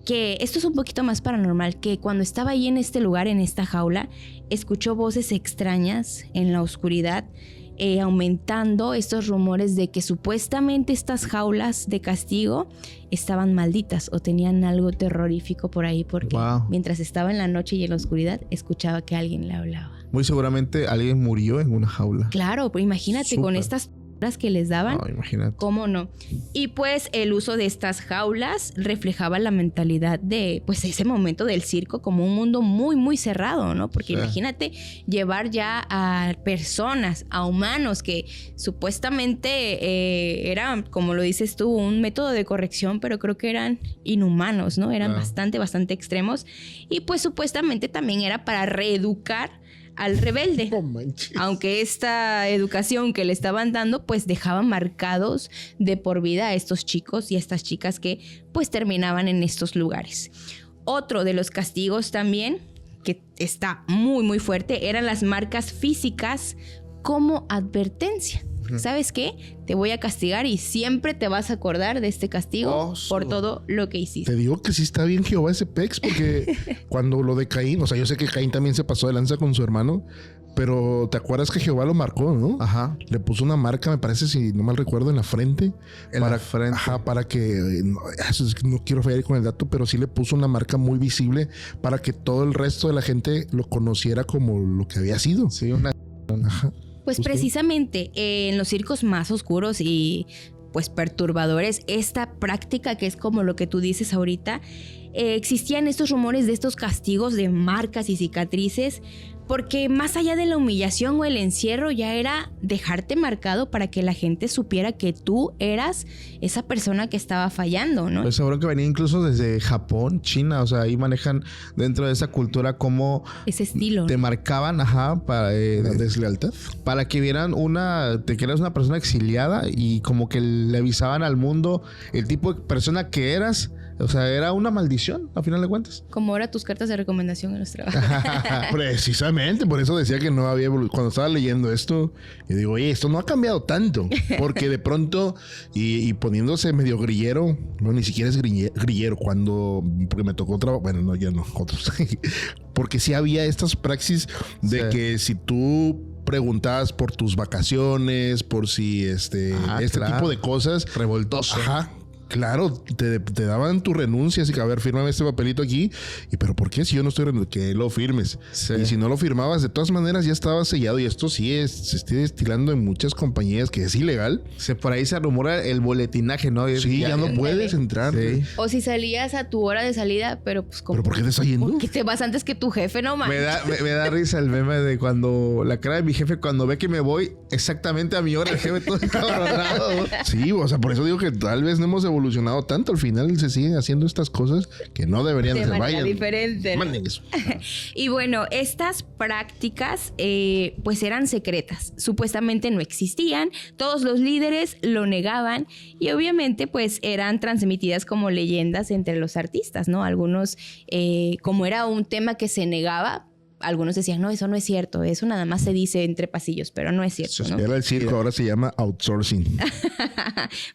que esto es un poquito más paranormal, que cuando estaba ahí en este lugar, en esta jaula, escuchó voces extrañas en la oscuridad, aumentando estos rumores de que supuestamente estas jaulas de castigo estaban malditas o tenían algo terrorífico por ahí, porque mientras estaba en la noche y en la oscuridad, escuchaba que alguien le hablaba. Muy seguramente alguien murió en una jaula. Claro, pues imagínate, con estas que les daban, ¿cómo no? Y pues el uso de estas jaulas reflejaba la mentalidad de pues ese momento del circo como un mundo muy cerrado, ¿no? Porque imagínate llevar ya a personas, a humanos que supuestamente eran, como lo dices tú, un método de corrección, pero creo que eran inhumanos, ¿no? Eran bastante extremos, y pues supuestamente también era para reeducar al rebelde. Aunque esta educación que le estaban dando pues dejaba marcados de por vida a estos chicos y a estas chicas que pues terminaban en estos lugares. Otro de los castigos también, que está muy fuerte, eran las marcas físicas como advertencia. ¿Sabes qué? Te voy a castigar y siempre te vas a acordar de este castigo por todo lo que hiciste. Te digo que sí está bien Jehová ese pex, porque cuando lo de Caín, o sea, yo sé que Caín también se pasó de lanza con su hermano, Pero ¿te acuerdas que Jehová lo marcó, no? Ajá. Le puso una marca, me parece, si no mal recuerdo, en la frente. La frente. Ajá, para que... No quiero fallar con el dato, pero sí le puso una marca muy visible para que todo el resto de la gente lo conociera como lo que había sido. Sí, una... Ajá. Pues precisamente en los circos más oscuros y pues perturbadores, esta práctica que es como lo que tú dices ahorita, existían estos rumores de estos castigos de marcas y cicatrices, porque más allá de la humillación o el encierro ya era dejarte marcado para que la gente supiera que tú eras esa persona que estaba fallando, ¿no? Pues seguro que venía incluso desde Japón, China, o sea, ahí manejan dentro de esa cultura como... ese estilo. Te marcaban, ajá, para... la deslealtad. Para que vieran que eras una persona exiliada y como que le avisaban al mundo el tipo de persona que eras. O sea, era una maldición, a final de cuentas. Como ahora tus cartas de recomendación en los trabajos. Precisamente, por eso decía que no había cuando estaba leyendo esto, yo digo, oye, esto no ha cambiado tanto. Porque de pronto, y poniéndose medio grillero, no, ni siquiera es grillero, porque me tocó trabajar, bueno, no, ya no, otros. Porque sí había estas praxis de que si tú preguntabas por tus vacaciones, por si tipo de cosas. Revoltoso. Ajá. Claro, te daban tu renuncia, así que a ver, fírmame este papelito aquí. ¿Pero por qué? Si yo no estoy renunciando, que lo firmes. Sí. Y si no lo firmabas, de todas maneras ya estaba sellado. Y esto sí se está destilando en muchas compañías que es ilegal. Por ahí se rumora el boletinaje, ¿no? Sí, ya no puedes entrar. Sí. O si salías a tu hora de salida, pero pues como... ¿Pero por qué te estás yendo? Porque te vas antes que tu jefe, no man. Me da risa el meme de cuando la cara de mi jefe cuando ve que me voy exactamente a mi hora, el jefe todo encabronado. Sí, o sea, por eso digo que tal vez no hemos evolucionado tanto. Al final se siguen haciendo estas cosas que no deberían de ser. Vayan, diferente, ¿no? Manden eso. Y bueno, estas prácticas pues eran secretas. Supuestamente no existían. Todos los líderes lo negaban y obviamente pues eran transmitidas como leyendas entre los artistas, ¿no? Algunos, como era un tema que se negaba, algunos decían, no, eso no es cierto, eso nada más se dice entre pasillos, pero no es cierto, ¿no? Era el circo, ahora se llama outsourcing.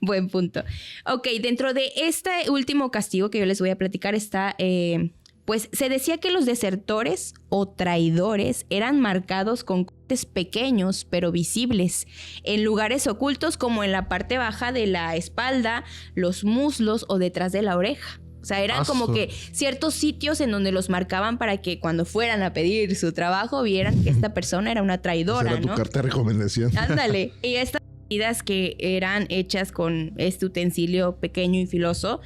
Buen punto. Ok, dentro de este último castigo que yo les voy a platicar está, pues se decía que los desertores o traidores eran marcados con cortes pequeños pero visibles en lugares ocultos como en la parte baja de la espalda, los muslos o detrás de la oreja. O sea, eran como que ciertos sitios en donde los marcaban para que cuando fueran a pedir su trabajo vieran que esta persona era una traidora, esa era ¿no? Tu carta de recomendación. Ándale. Y estas medidas que eran hechas con este utensilio pequeño y filoso,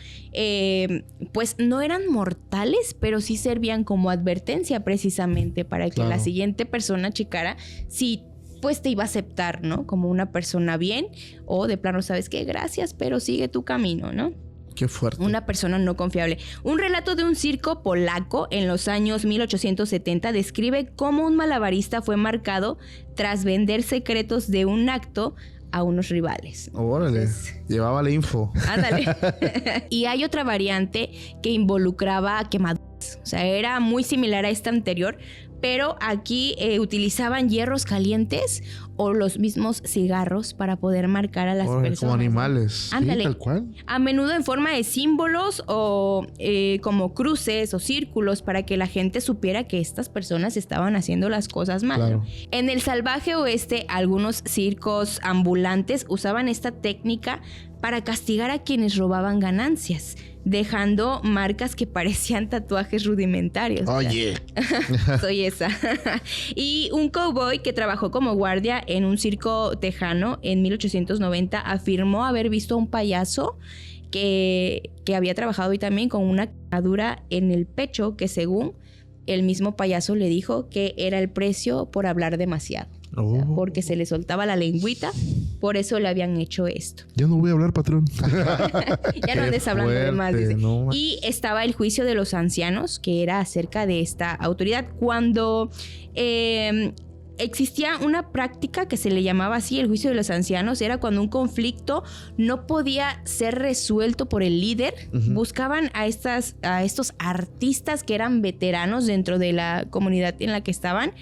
pues no eran mortales, pero sí servían como advertencia precisamente para que la siguiente persona checara si pues te iba a aceptar, ¿no? Como una persona bien o de plano, ¿sabes qué? Gracias, pero sigue tu camino, ¿no? Qué fuerte. Una persona no confiable. Un relato de un circo polaco en los años 1870 describe cómo un malabarista fue marcado tras vender secretos de un acto a unos rivales. Órale, llevaba la info. Ándale. Y hay otra variante que involucraba quemaduras. O sea, era muy similar a esta anterior, pero aquí utilizaban hierros calientes o los mismos cigarros para poder marcar a las personas. Como animales. Ándale. Sí, tal cual. A menudo en forma de símbolos o como cruces o círculos para que la gente supiera que estas personas estaban haciendo las cosas mal. Claro. En el salvaje oeste, algunos circos ambulantes usaban esta técnica para castigar a quienes robaban ganancias, dejando marcas que parecían tatuajes rudimentarios. Oye. Soy esa. Y un cowboy que trabajó como guardia en un circo tejano en 1890 afirmó haber visto a un payaso que había trabajado y también con una quemadura en el pecho que según el mismo payaso le dijo que era el precio por hablar demasiado. O sea, porque se le soltaba la lengüita, por eso le habían hecho esto. Ya no voy a hablar, patrón. Ya no andes hablando de más. Dice. No. Y estaba el juicio de los ancianos, que era acerca de esta autoridad. Cuando existía una práctica que se le llamaba así, el juicio de los ancianos, era cuando un conflicto no podía ser resuelto por el líder. Buscaban a estos artistas que eran veteranos dentro de la comunidad en la que estaban,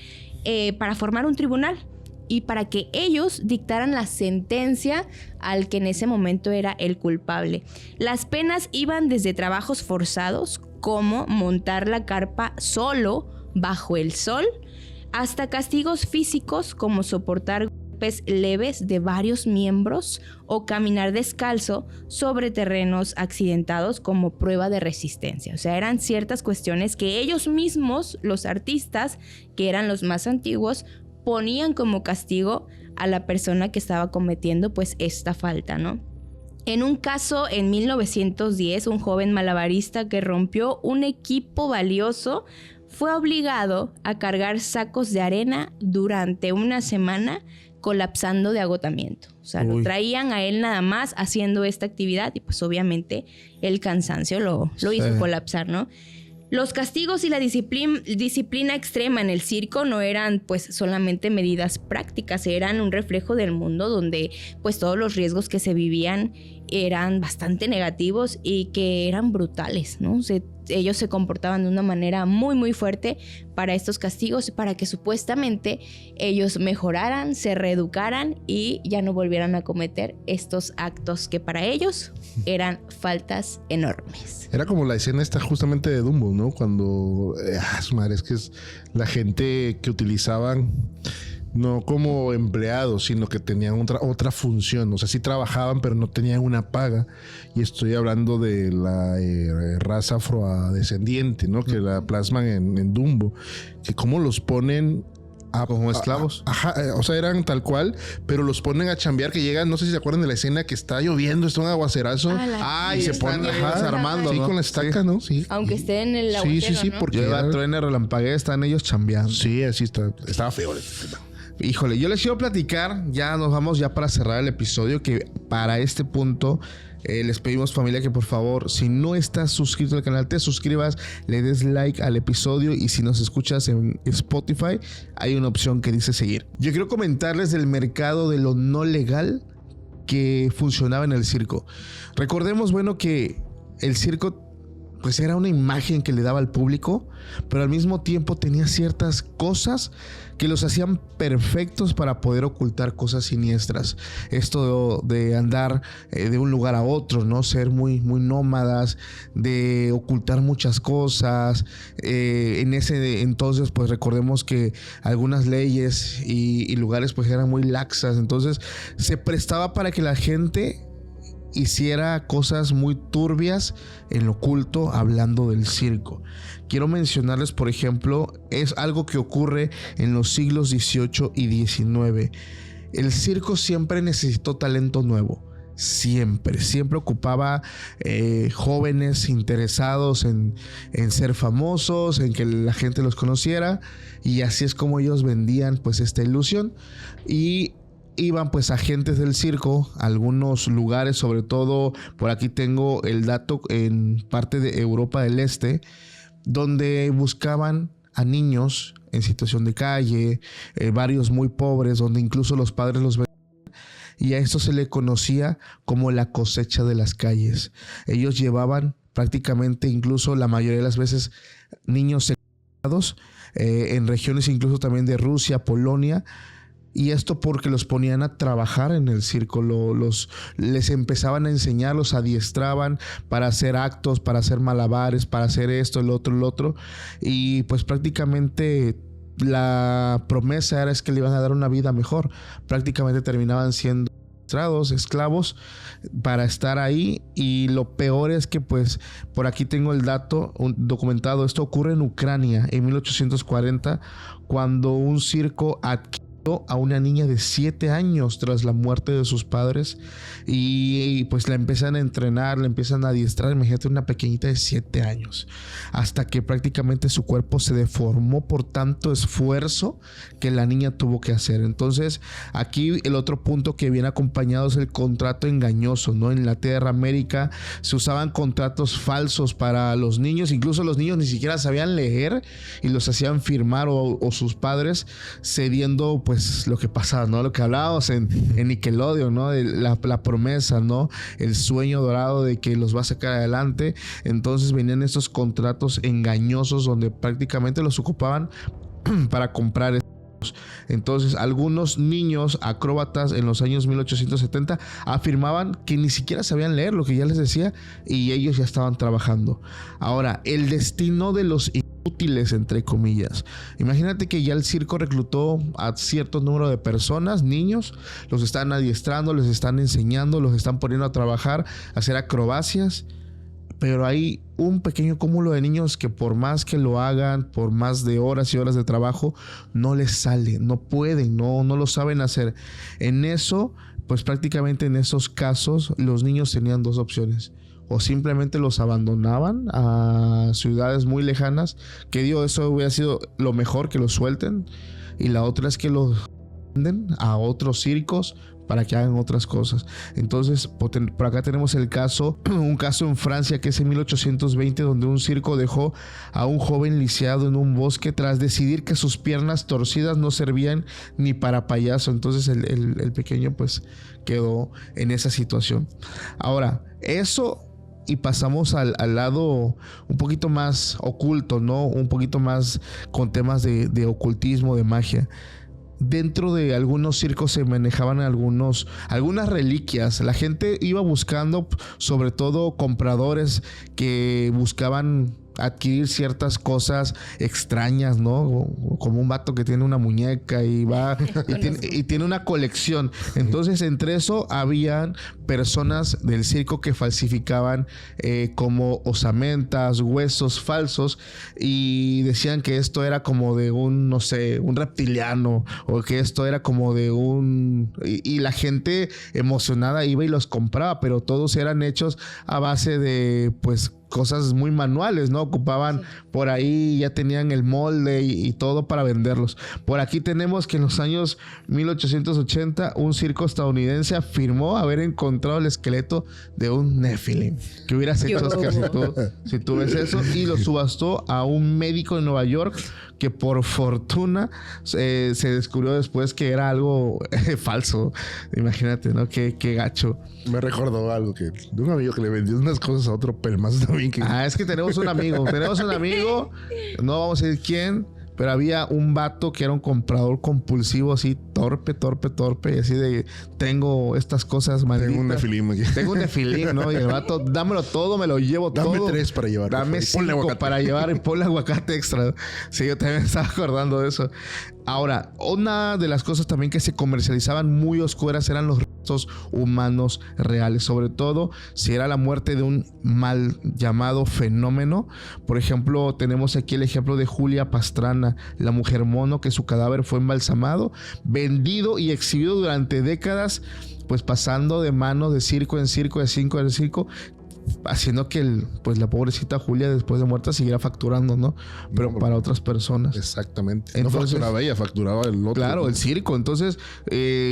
para formar un tribunal y para que ellos dictaran la sentencia al que en ese momento era el culpable. Las penas iban desde trabajos forzados, como montar la carpa solo bajo el sol, hasta castigos físicos como soportar golpes leves de varios miembros o caminar descalzo sobre terrenos accidentados como prueba de resistencia. O sea, eran ciertas cuestiones que ellos mismos, los artistas, que eran los más antiguos, ponían como castigo a la persona que estaba cometiendo pues esta falta, ¿no? En un caso, en 1910, un joven malabarista que rompió un equipo valioso fue obligado a cargar sacos de arena durante una semana, colapsando de agotamiento. O sea, lo traían a él nada más haciendo esta actividad y pues obviamente el cansancio lo hizo colapsar, ¿no? Los castigos y la disciplina extrema en el circo no eran pues solamente medidas prácticas, eran un reflejo del mundo donde pues todos los riesgos que se vivían eran bastante negativos y que eran brutales, ¿no? Ellos se comportaban de una manera muy muy fuerte para estos castigos, para que supuestamente ellos mejoraran, se reeducaran y ya no volvieran a cometer estos actos que para ellos eran faltas enormes. Era como la escena esta justamente de Dumbo, ¿no? Cuando, su madre, es que es la gente que utilizaban no como empleados, sino que tenían otra función. O sea, sí trabajaban, pero no tenían una paga. Y estoy hablando de la raza afrodescendiente, ¿no? Que la plasman en Dumbo. Que cómo los ponen como esclavos. O sea, eran tal cual, pero los ponen a chambear, que llegan, no sé si se acuerdan de la escena que está lloviendo, está un aguacerazo. Y se ponen desarmando, sí, ¿no? Con la estaca, ¿no? Sí. Aunque estén en el agujero, sí, ¿no? porque llega truene, relampaguea, están ellos chambeando. Sí, así está. Estaba feo. Híjole, yo les quiero platicar, ya nos vamos ya para cerrar el episodio, que para este punto les pedimos, familia, que por favor, si no estás suscrito al canal, te suscribas, le des like al episodio, y si nos escuchas en Spotify, hay una opción que dice seguir. Yo quiero comentarles del mercado de lo no legal que funcionaba en el circo. Recordemos, bueno, que el circo pues era una imagen que le daba al público, pero al mismo tiempo tenía ciertas cosas que los hacían perfectos para poder ocultar cosas siniestras. Esto de andar de un lugar a otro, ¿no? Ser muy, muy nómadas, de ocultar muchas cosas. En ese entonces, pues recordemos que algunas leyes y lugares pues eran muy laxas. Entonces se prestaba para que la gente hiciera cosas muy turbias en lo oculto, hablando del circo. Quiero mencionarles, por ejemplo, es algo que ocurre en los siglos XVIII y XIX. El circo siempre necesitó talento nuevo. Siempre ocupaba jóvenes interesados en ser famosos, en que la gente los conociera, y así es como ellos vendían pues esta ilusión. Y iban pues agentes del circo a algunos lugares, sobre todo por aquí tengo el dato, en parte de Europa del Este, donde buscaban a niños en situación de calle, varios muy pobres, donde incluso los padres los vendían, y a esto se le conocía como la cosecha de las calles. Ellos llevaban prácticamente, incluso la mayoría de las veces, niños secuestrados en regiones incluso también de Rusia, Polonia. Y esto porque los ponían a trabajar en el circo, les empezaban a enseñar, los adiestraban para hacer actos, para hacer malabares, para hacer esto, el otro. Y pues prácticamente la promesa era que le iban a dar una vida mejor. Prácticamente terminaban siendo esclavos para estar ahí. Y lo peor es que pues por aquí tengo el dato documentado. Esto ocurre en Ucrania en 1840, cuando un circo adquirió a una niña de 7 años tras la muerte de sus padres, y pues la empiezan a entrenar, la empiezan a adiestrar. Imagínate, una pequeñita de 7 años, hasta que prácticamente su cuerpo se deformó por tanto esfuerzo que la niña tuvo que hacer. Entonces aquí el otro punto que viene acompañado es el contrato engañoso, ¿no? En Inglaterra, América, se usaban contratos falsos para los niños. Incluso los niños ni siquiera sabían leer y los hacían firmar, o sus padres cediendo pues lo que pasaba, ¿no? Lo que hablábamos en Nickelodeon, ¿no? De la promesa, ¿no? El sueño dorado de que los va a sacar adelante. Entonces venían estos contratos engañosos donde prácticamente los ocupaban para comprar. Entonces algunos niños acróbatas en los años 1870 afirmaban que ni siquiera sabían leer, lo que ya les decía, y ellos ya estaban trabajando. Ahora, el destino de los útiles, entre comillas. Imagínate que ya el circo reclutó a cierto número de personas, niños, los están adiestrando, les están enseñando, los están poniendo a trabajar, a hacer acrobacias, pero hay un pequeño cúmulo de niños que por más que lo hagan, por más de horas y horas de trabajo, no les sale, no pueden, no lo saben hacer. En eso, pues prácticamente en esos casos, los niños tenían dos opciones. O simplemente los abandonaban a ciudades muy lejanas, que digo, eso hubiera sido lo mejor, que los suelten. Y la otra es que los venden a otros circos para que hagan otras cosas. Entonces, por acá tenemos un caso en Francia, que es en 1820, donde un circo dejó a un joven lisiado en un bosque tras decidir que sus piernas torcidas no servían ni para payaso. Entonces el pequeño pues quedó en esa situación. Ahora, eso... Y pasamos al lado un poquito más oculto, ¿no? Un poquito más con temas de ocultismo, de magia. Dentro de algunos circos se manejaban algunas reliquias. La gente iba buscando, sobre todo compradores que buscaban adquirir ciertas cosas extrañas, ¿no? Como un vato que tiene una muñeca y va y tiene una colección. Entonces, entre eso habían personas del circo que falsificaban como osamentas, huesos falsos, y decían que esto era como de un, no sé, un reptiliano, o que esto era como de un... Y la gente emocionada iba y los compraba, pero todos eran hechos a base de, pues, cosas muy manuales, ¿no? Ocupaban por ahí, ya tenían el molde y todo para venderlos. Por aquí tenemos que en los años 1880 un circo estadounidense afirmó haber encontrado el esqueleto de un Nephilim. ¿Qué hubieras hecho, Oscar, si tú ves eso? Y lo subastó a un médico en Nueva York, que por fortuna se descubrió después que era algo falso. Imagínate, ¿no? Qué gacho. Me recordó algo de un amigo que le vendió unas cosas a otro, pero más también que... Es que tenemos un amigo, no vamos a decir quién, pero había un vato que era un comprador compulsivo, así torpe, y así de, tengo estas cosas malditas. Tengo un nefilim aquí. Tengo un nefilim, ¿no? Y el vato, dámelo todo, me lo llevo todo. Dame 3 para llevar. Dame 5 para llevar y ponle aguacate extra. Sí, yo también me estaba acordando de eso. Ahora, una de las cosas también que se comercializaban muy oscuras eran los restos humanos reales, sobre todo si era la muerte de un mal llamado fenómeno. Por ejemplo, tenemos aquí el ejemplo de Julia Pastrana, la mujer mono, que su cadáver fue embalsamado, vendido y exhibido durante décadas, pues pasando de mano de circo en circo, de circo en circo, haciendo que pues la pobrecita Julia después de muerta siguiera facturando, ¿no? Pero no, para otras personas. Exactamente. Entonces, no facturaba ella, facturaba el otro. Claro, el circo. Entonces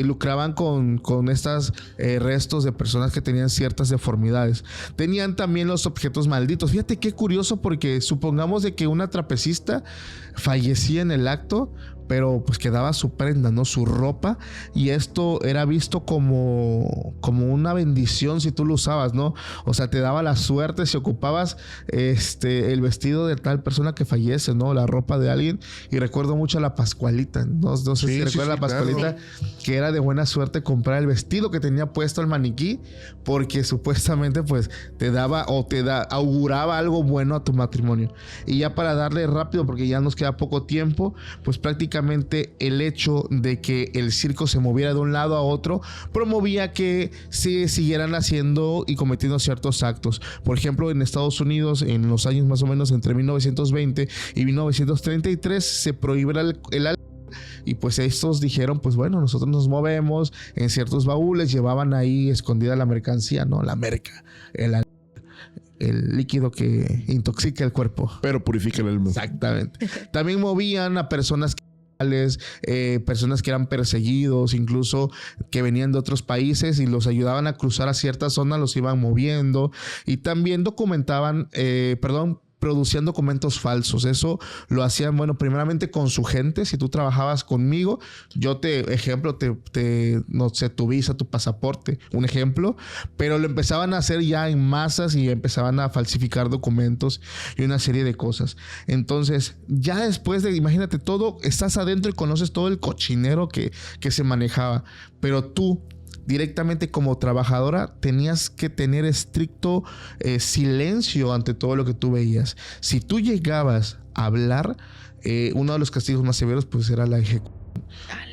lucraban con estas restos de personas que tenían ciertas deformidades. Tenían también los objetos malditos. Fíjate qué curioso, porque supongamos de que una trapecista fallecía en el acto, pero pues quedaba su prenda, ¿no? Su ropa, y esto era visto como una bendición si tú lo usabas, ¿no? O sea, te daba la suerte si ocupabas el vestido de tal persona que fallece, ¿no? La ropa de alguien. Y recuerdo mucho a la Pascualita, no sé si recuerdas la Pascualita, claro, que era de buena suerte comprar el vestido que tenía puesto el maniquí, porque supuestamente pues te daba o auguraba algo bueno a tu matrimonio. Y ya para darle rápido, porque ya nos queda poco tiempo, pues prácticamente el hecho de que el circo se moviera de un lado a otro promovía que se siguieran haciendo y cometiendo ciertos actos. Por ejemplo, en Estados Unidos, en los años más o menos entre 1920 y 1933, se prohibió el alcohol. Y pues estos dijeron, pues bueno, nosotros nos movemos en ciertos baúles, llevaban ahí escondida la mercancía, ¿no? La merca, el líquido que intoxica el cuerpo, pero purifica el alma. Exactamente. También movían a personas que eran perseguidos, incluso que venían de otros países, y los ayudaban a cruzar a ciertas zonas, los iban moviendo, y también producían documentos falsos. Eso lo hacían, bueno, primeramente con su gente. Si tú trabajabas conmigo, yo no sé, tu visa, tu pasaporte, un ejemplo, pero lo empezaban a hacer ya en masas y empezaban a falsificar documentos y una serie de cosas. Entonces, ya después de, imagínate, todo, estás adentro y conoces todo el cochinero que se manejaba, pero tú directamente como trabajadora tenías que tener estricto silencio ante todo lo que tú veías. Si tú llegabas hablar, uno de los castigos más severos pues era la ejecución.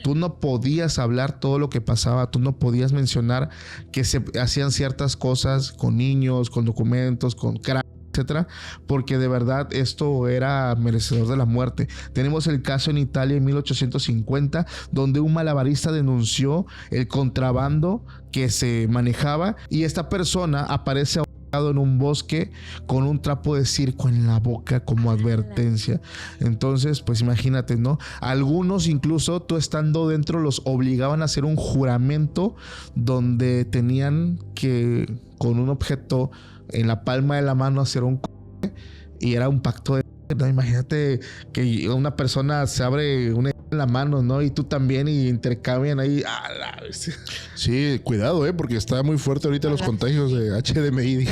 Tú no podías hablar todo lo que pasaba, tú no podías mencionar que se hacían ciertas cosas con niños, con documentos, con crack, etcétera, porque de verdad esto era merecedor de la muerte. Tenemos el caso en Italia en 1850, donde un malabarista denunció el contrabando que se manejaba y esta persona aparece en un bosque con un trapo de circo en la boca como advertencia. Entonces, pues imagínate, ¿no? Algunos incluso tú estando dentro los obligaban a hacer un juramento donde tenían que con un objeto en la palma de la mano hacer un y era un pacto de... No, imagínate que una persona se abre una en la mano, ¿no? Y tú también y intercambian ahí. Sí, cuidado, porque está muy fuerte ahorita los contagios de HDMI.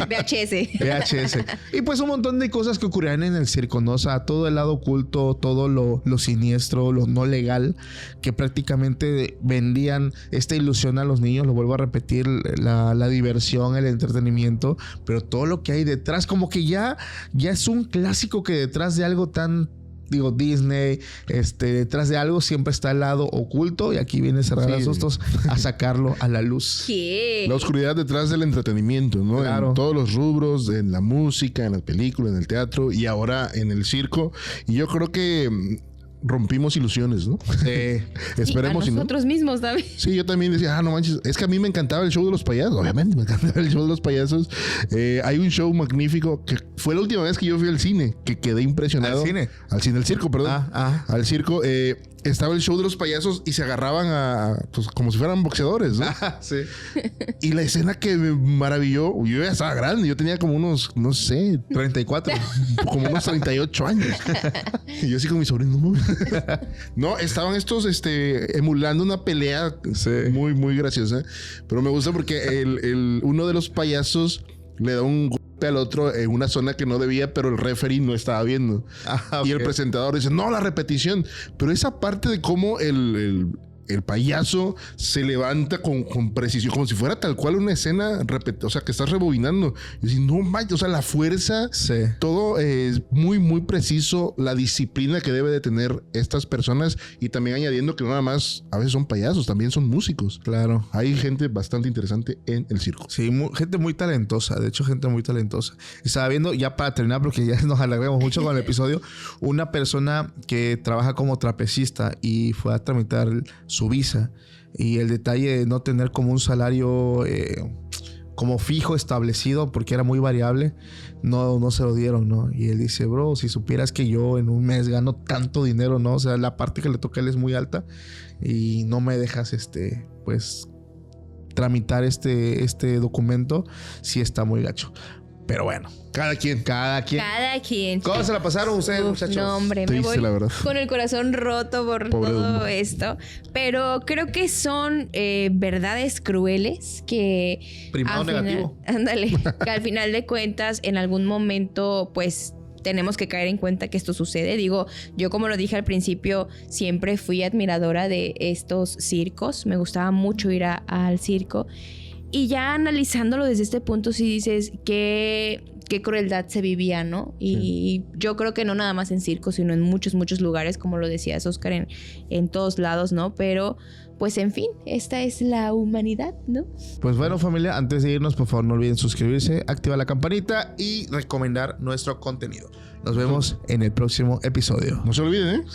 VHS. Y pues un montón de cosas que ocurrían en el circo, ¿no? O sea, todo el lado oculto, todo lo siniestro, lo no legal, que prácticamente vendían esta ilusión a los niños. Lo vuelvo a repetir, la diversión, el entretenimiento, pero todo lo que hay detrás, como que ya es un clásico que detrás de algo tan... Disney, detrás de algo siempre está el lado oculto y aquí viene Cerrar Asustos a sacarlo a la luz. ¿Qué? La oscuridad detrás del entretenimiento, ¿no? Claro. En todos los rubros, en la música, en las películas, en el teatro y ahora en el circo. Y yo creo que rompimos ilusiones, ¿no? Esperemos. Y a nosotros mismos, David. Sí, yo también decía, no manches, es que a mí me encantaba el show de los payasos. Obviamente me encantaba el show de los payasos. Hay un show magnífico que fue la última vez que yo fui al cine, que quedé impresionado. ¿Al cine? Al circo, perdón. Al circo. Estaba el show de los payasos y se agarraban pues, como si fueran boxeadores, ¿no? Sí. Y la escena que me maravilló, yo ya estaba grande, yo tenía como unos, no sé, 34, como unos 38 años. Y yo así con mi sobrino, no, estaban estos emulando una pelea muy, muy graciosa. Pero me gusta porque uno de los payasos le da un golpe al otro en una zona que no debía, pero el referee no estaba viendo. Okay. Y el presentador dice, no, la repetición. Pero esa parte de cómo el payaso se levanta con precisión, como si fuera tal cual una escena, o sea, que estás rebobinando. Y dices, no manches, o sea, la fuerza, todo es muy, muy preciso, la disciplina que debe de tener estas personas y también añadiendo que no nada más a veces son payasos, también son músicos. Claro. Hay gente bastante interesante en el circo. Sí, gente muy talentosa, de hecho, gente muy talentosa. Estaba viendo, ya para terminar, porque ya nos alargamos mucho con el episodio, una persona que trabaja como trapecista y fue a tramitar su visa y el detalle de no tener como un salario como fijo establecido porque era muy variable, no se lo dieron, ¿no? Y él dice, bro, si supieras que yo en un mes gano tanto dinero, ¿no? O sea, la parte que le toca a él es muy alta y no me dejas pues tramitar este documento, sí está muy gacho. Pero bueno, cada quien. ¿Cómo se la pasaron ustedes, muchachos? No, hombre, triste, me voy la verdad, con el corazón roto por todo esto. Pero creo que son verdades crueles que... Primado negativo. Ándale. Que al final de cuentas, en algún momento, pues... tenemos que caer en cuenta que esto sucede. Digo, yo como lo dije al principio, siempre fui admiradora de estos circos. Me gustaba mucho ir al circo. Y ya analizándolo desde este punto, sí dices qué crueldad se vivía, ¿no? Y yo creo que no nada más en circos, sino en muchos, muchos lugares, como lo decías, Oscar, en todos lados, ¿no? Pero, pues, en fin, esta es la humanidad, ¿no? Pues bueno, familia, antes de irnos, por favor, no olviden suscribirse, activar la campanita y recomendar nuestro contenido. Nos vemos en el próximo episodio. No se olviden,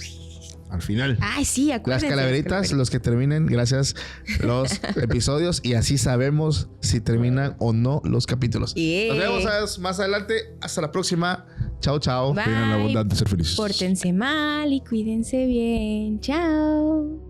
al final. Ay, sí, acuérdense. Las calaveritas, los que terminen, gracias, los episodios. Y así sabemos si terminan o no los capítulos. Nos vemos más adelante. Hasta la próxima. Chao, chao. Bye. Tengan la bondad de ser felices. Pórtense mal y cuídense bien. Chao.